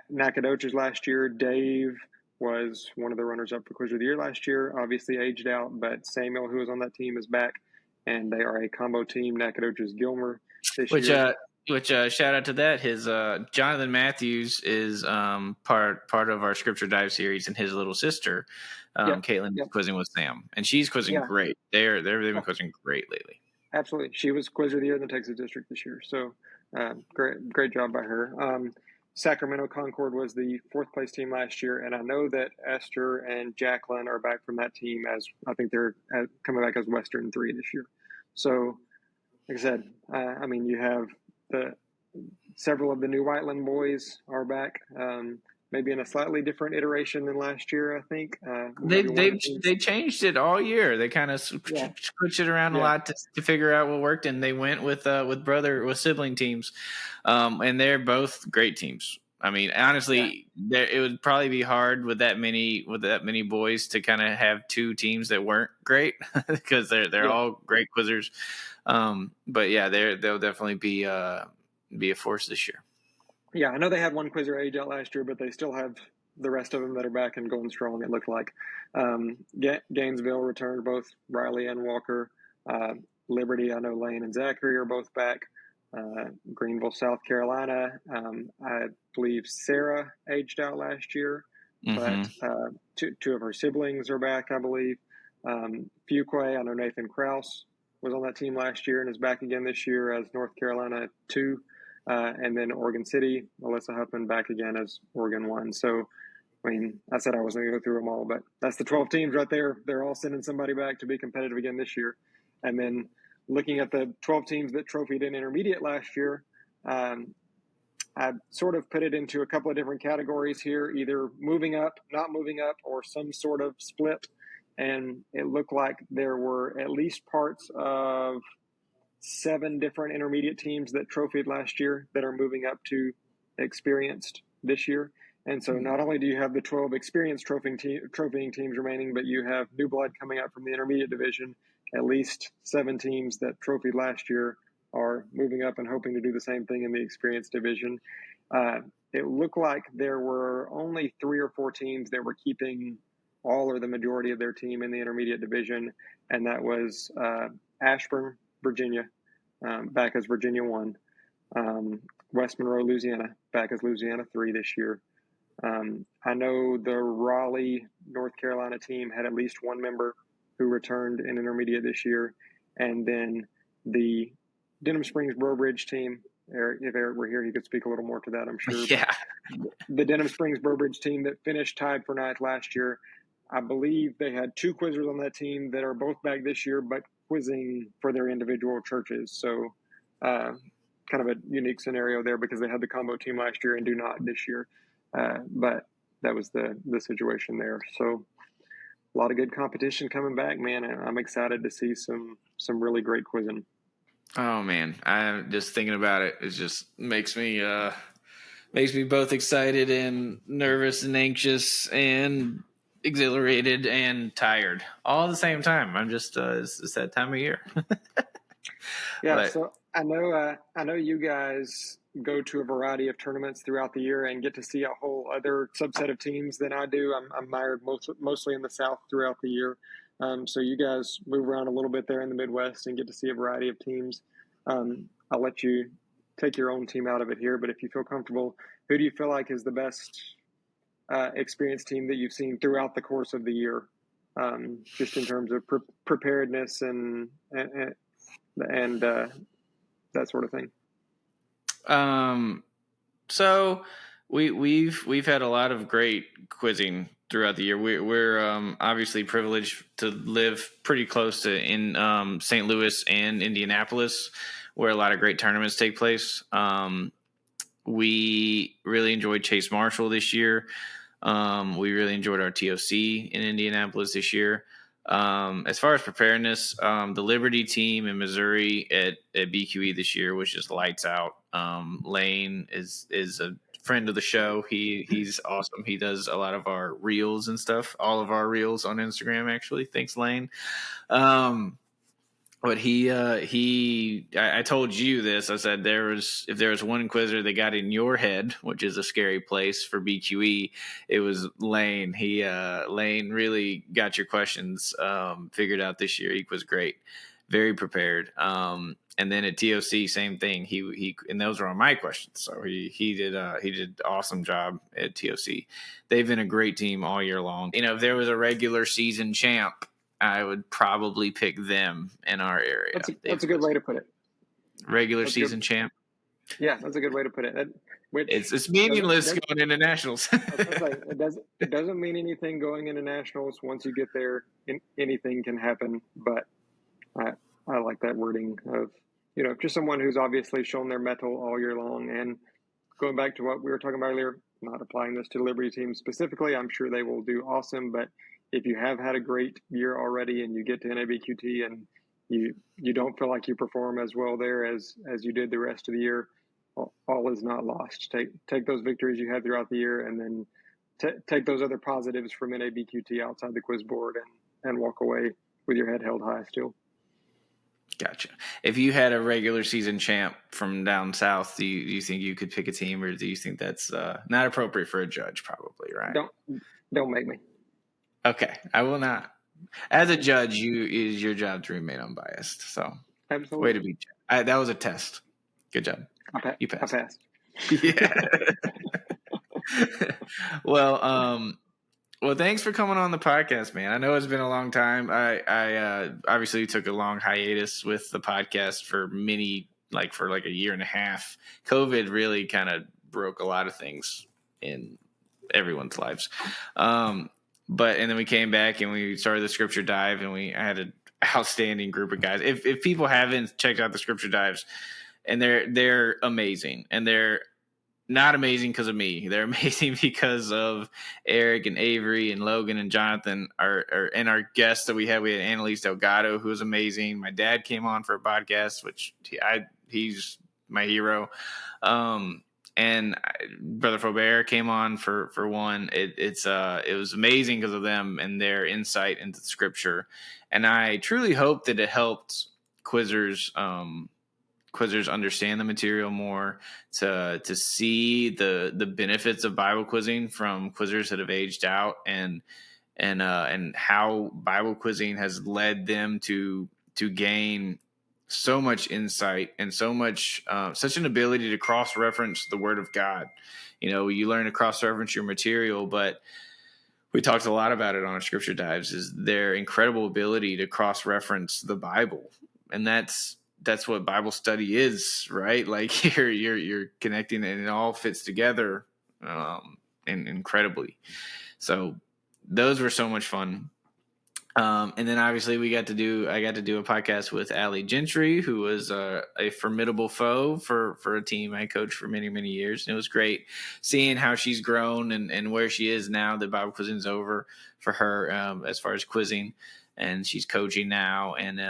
Nacogdoches last year, Dave was one of the runners-up for Quizzer of the Year last year, obviously aged out, but Samuel, who was on that team, is back, and they are a combo team, Nacogdoches Gilmer this year. Which shout out to that. His Jonathan Matthews is part of our Scripture Dive series, and his little sister, Caitlin, is quizzing with Sam, and she's quizzing great. They've been quizzing great lately. Absolutely, she was Quizzer of the Year in the Texas District this year, so great job by her. Sacramento Concord was the 4th place team last year, and I know that Esther and Jacqueline are back from that team as I think they're coming back as Western 3 this year. So, like I said, you have several of the new Whiteland boys are back, maybe in a slightly different iteration than last year. I think they changed it all year. They kind of switched it around a lot to figure out what worked, and they went with sibling teams, and they're both great teams. I mean, honestly, it would probably be hard with that many boys to kind of have 2 teams that weren't great because they're all great quizzers. But yeah, they'll definitely be a force this year. Yeah, I know they had one quizzer age out last year, but they still have the rest of them that are back and going strong, it looked like. Gainesville returned both Riley and Walker. Liberty, I know Lane and Zachary are both back. Greenville, South Carolina, I believe Sarah aged out last year, but 2 of her siblings are back, I believe. Fuquay, I know Nathan Krause was on that team last year and is back again this year as North Carolina 2. And then Oregon City, Melissa Huffman back again as Oregon 1. So, I mean, I said I wasn't going to go through them all, but that's the 12 teams right there. They're all sending somebody back to be competitive again this year. And then looking at the 12 teams that trophied in intermediate last year, I sort of put it into a couple of different categories here, either moving up, not moving up, or some sort of split. And it looked like there were at least parts of 7 different intermediate teams that trophied last year that are moving up to experienced this year. And so not only do you have the 12 experienced trophying teams remaining, but you have new blood coming up from the intermediate division. At least 7 teams that trophied last year are moving up and hoping to do the same thing in the experienced division. It looked like there were only 3 or 4 teams that were keeping all or the majority of their team in the intermediate division, and that was Ashburn, Virginia, back as Virginia 1. West Monroe, Louisiana, back as Louisiana 3 this year. I know the Raleigh, North Carolina team had at least 1 member who returned in intermediate this year. And then the Denham Springs Brobridge team, if Eric were here, he could speak a little more to that, I'm sure. Yeah. The Denham Springs Brobridge team that finished tied for 9th last year, I believe they had 2 quizzers on that team that are both back this year, but quizzing for their individual churches. So kind of a unique scenario there because they had the combo team last year and do not this year. But that was the situation there. So a lot of good competition coming back, man. And I'm excited to see some really great quizzing. Oh man, I'm just thinking about it. It just makes me both excited and nervous and anxious and exhilarated and tired all at the same time. I'm just it's that time of year. Yeah, But so I know you guys go to a variety of tournaments throughout the year and get to see a whole other subset of teams than I do. I'm mired mostly in the South throughout the year. So you guys move around a little bit there in the Midwest and get to see a variety of teams. I'll let you take your own team out of it here, but if you feel comfortable, who do you feel like is the best experienced team that you've seen throughout the course of the year, just in terms of preparedness and that sort of thing? So we've had a lot of great quizzing throughout the year. We're obviously privileged to live pretty close to in St. Louis and Indianapolis, where a lot of great tournaments take place. We really enjoyed Chase Marshall this year. We really enjoyed our TOC in Indianapolis this year. As far as preparedness, the Liberty team in Missouri at BQE this year was just lights out. Lane is a friend of the show. He's awesome. He does a lot of our reels and stuff. All of our reels on Instagram, actually. Thanks, Lane. But I told you this. I said if there was one quizzer that got in your head, which is a scary place for BQE, it was Lane. Lane really got your questions figured out this year. He was great, very prepared. And then at TOC, same thing. He and those were on my questions, so he did awesome job at TOC. They've been a great team all year long. If there was a regular season champ, I would probably pick them in our area. That's a good way to put it. Regular season champ. Yeah, that's a good way to put it. It's meaningless going into nationals. It doesn't mean anything going into nationals. Once you get there, anything can happen. But I like that wording of just someone who's obviously shown their mettle all year long. And going back to what we were talking about earlier, not applying this to the Liberty team specifically, I'm sure they will do awesome. But if you have had a great year already and you get to NABQT and you don't feel like you perform as well there as you did the rest of the year, all is not lost. Take those victories you had throughout the year and then take those other positives from NABQT outside the quiz board and walk away with your head held high still. Gotcha. If you had a regular season champ from down south, do you think you could pick a team, or do you think that's not appropriate for a judge? Probably, right? Don't make me. Okay, I will not. As a judge, it is your job to remain unbiased. So, absolutely. Way to be. That was a test. Good job. You passed. I passed. Yeah. Well, thanks for coming on the podcast, man. I know it's been a long time. I obviously took a long hiatus with the podcast for a year and a half. COVID really kind of broke a lot of things in everyone's lives. And then we came back and we started the scripture dive, and I had an outstanding group of guys. If people haven't checked out the scripture dives, and they're amazing, and they're not amazing because of me. They're amazing because of Eric and Avery and Logan and Jonathan, and our guests that we had. We had Annalise Delgado, who was amazing. My dad came on for a podcast, which he's my hero. And Brother Faubert came on for one. It was amazing because of them and their insight into the scripture. And I truly hope that it helped quizzers understand the material more, to see the benefits of Bible quizzing from quizzers that have aged out, and how Bible quizzing has led them to gain so much insight and such an ability to cross-reference the Word of God. You learn to cross-reference your material, but we talked a lot about it on our scripture dives, is their incredible ability to cross-reference the Bible. And that's what Bible study is, right? Like you're connecting and it all fits together and incredibly. So those were so much fun. And then obviously I got to do a podcast with Allie Gentry, who was a formidable foe for a team I coached for many, many years. And it was great seeing how she's grown and where she is now that Bible quizzing's over for her, as far as quizzing, and she's coaching now, and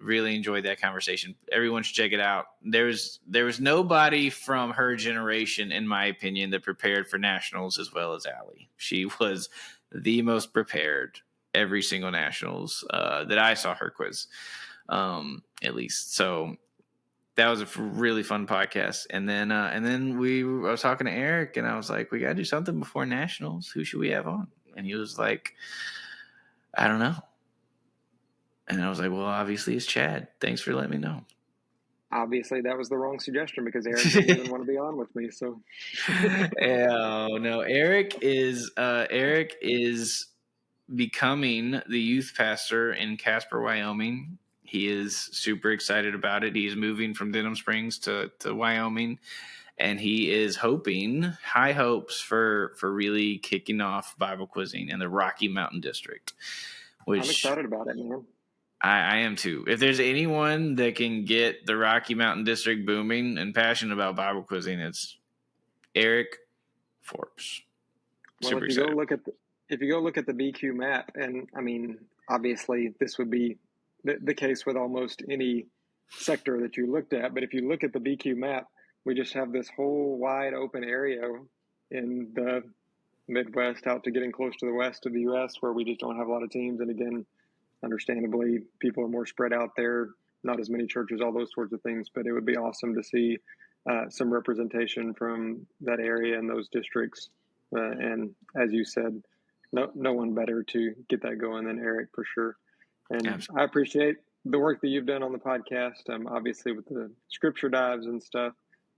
Really enjoyed that conversation. Everyone should check it out. There was nobody from her generation, in my opinion, that prepared for nationals as well as Allie. She was the most prepared every single nationals that I saw her quiz, at least. So that was a really fun podcast. And then I was talking to Eric, and I was like, we got to do something before nationals. Who should we have on? And he was like, I don't know. And I was like, well, obviously it's Chad. Thanks for letting me know. Obviously, that was the wrong suggestion because Eric didn't even want to be on with me. So, Oh no, Eric is becoming the youth pastor in Casper, Wyoming. He is super excited about it. He's moving from Denham Springs to Wyoming, and he is high hopes for really kicking off Bible quizzing in the Rocky Mountain District. Which I'm excited about it, man. I am too. If there's anyone that can get the Rocky Mountain District booming and passionate about Bible quizzing, it's Eric Forbes. Well, Super if you excited. go look at the BQ map, and I mean, obviously this would be the case with almost any sector that you looked at. But if you look at the BQ map, we just have this whole wide open area in the Midwest out to getting close to the west of the U.S. where we just don't have a lot of teams. And again, understandably, people are more spread out there, not as many churches, all those sorts of things. But it would be awesome to see some representation from that area and those districts. And as you said, no one better to get that going than Eric for sure. And Absolutely. I appreciate the work that you've done on the podcast. Obviously with the scripture dives and stuff,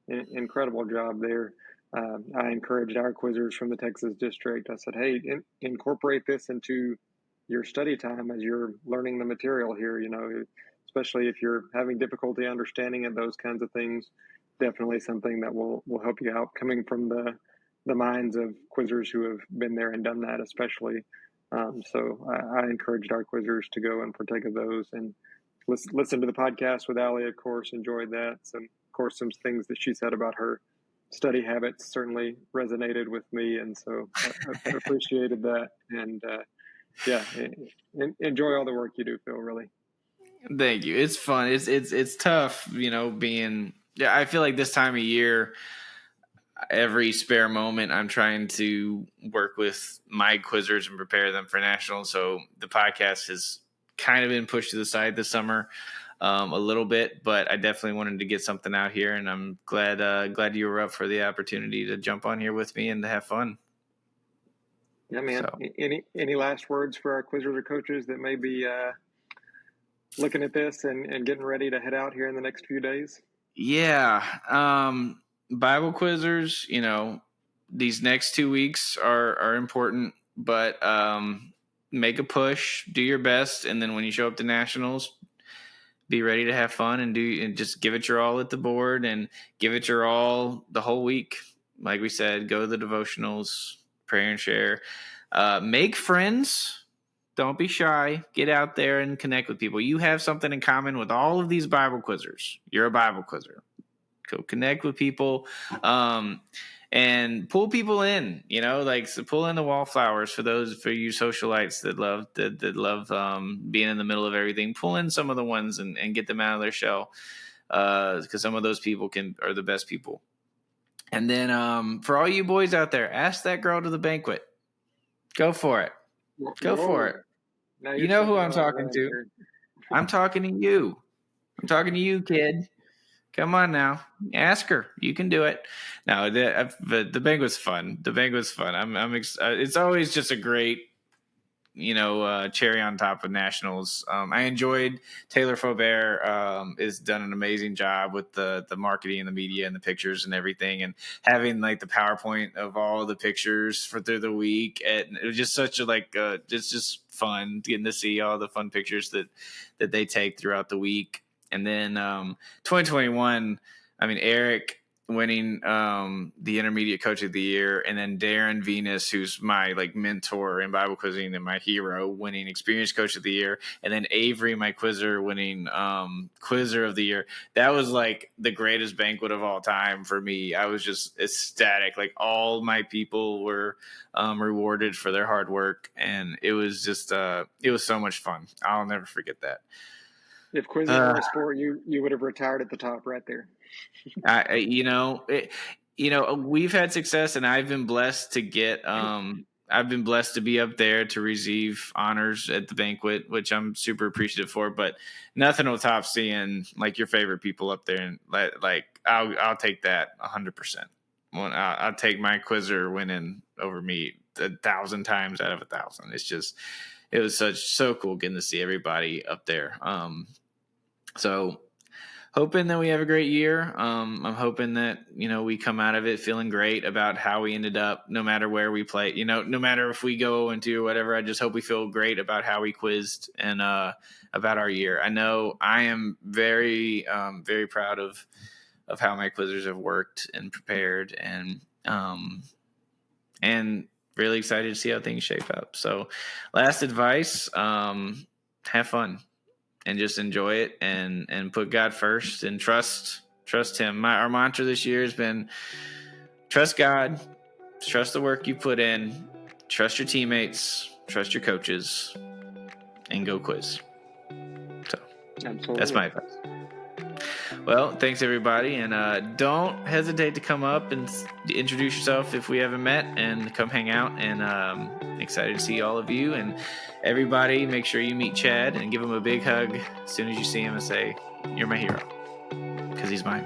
incredible job there. I encouraged our quizzers from the Texas district. I said, hey, incorporate this into your study time as you're learning the material here, especially if you're having difficulty understanding it, those kinds of things. Definitely something that will help you out coming from the minds of quizzers who have been there and done that, especially. So I encouraged our quizzers to go and partake of those and listen to the podcast with Allie, of course, enjoyed that. Some things that she said about her study habits certainly resonated with me. And so I appreciated that. And yeah, enjoy all the work you do, Phil, really. Thank you. It's fun. It's tough, being. Yeah, I feel like this time of year, every spare moment, I'm trying to work with my quizzers and prepare them for nationals. So the podcast has kind of been pushed to the side this summer, a little bit, but I definitely wanted to get something out here, and I'm glad you were up for the opportunity to jump on here with me and to have fun. Yeah, man. So. Any last words for our quizzers or coaches that may be looking at this and getting ready to head out here in the next few days? Yeah. Bible quizzers, these next 2 weeks are important, but make a push, do your best, and then when you show up to nationals, be ready to have fun and just give it your all at the board and give it your all the whole week. Like we said, go to the devotionals, pray and share, make friends. Don't be shy. Get out there and connect with people. You have something in common with all of these Bible quizzers. You're a Bible quizzer. Go connect with people, and pull people in. So pull in the wallflowers for you socialites that love being in the middle of everything. Pull in some of the ones and get them out of their shell, because some of those people are the best people. And then for all you boys out there, ask that girl to the banquet. Go for it. Go for it. You know who I'm talking to. I'm talking to you. I'm talking to you, kid. Come on now, ask her. You can do it. No, the banquet's fun. The banquet's fun. It's always just a great, cherry on top of nationals. I enjoyed Taylor Faubert. Has done an amazing job with the marketing and the media and the pictures and everything, and having like the PowerPoint of all the pictures through the week. And it was just such a just fun getting to see all the fun pictures that they take throughout the week. And then 2021, Eric winning the intermediate coach of the year, and then Darren Venus, who's my mentor in Bible quizzing and my hero, winning experienced coach of the year, and then Avery, my quizzer, winning quizzer of the year. That was the greatest banquet of all time for me. I was just ecstatic. All my people were rewarded for their hard work, and it was just it was so much fun. I'll never forget that. If quizzing were a sport, you would have retired at the top right there. We've had success, and I've been blessed to get. I've been blessed to be up there to receive honors at the banquet, which I'm super appreciative for. But nothing will top seeing like your favorite people up there, and like I'll take that 100%. I'll take my quizzer winning over me 1,000 times out of 1,000. It was so cool getting to see everybody up there. So hoping that we have a great year. I'm hoping that, we come out of it feeling great about how we ended up, no matter where we play, no matter if we go into whatever. I just hope we feel great about how we quizzed and about our year. I know I am very, very proud of how my quizzers have worked and prepared, and really excited to see how things shape up. So last advice, have fun. And just enjoy it and put God first and trust him. Our mantra this year has been trust God, trust the work you put in, trust your teammates, trust your coaches, and go quiz. So Absolutely. That's my advice. Well, thanks everybody, and don't hesitate to come up and introduce yourself if we haven't met, and come hang out. And excited to see all of you and everybody. Make sure you meet Chad and give him a big hug as soon as you see him, and say, "You're my hero," because he's mine.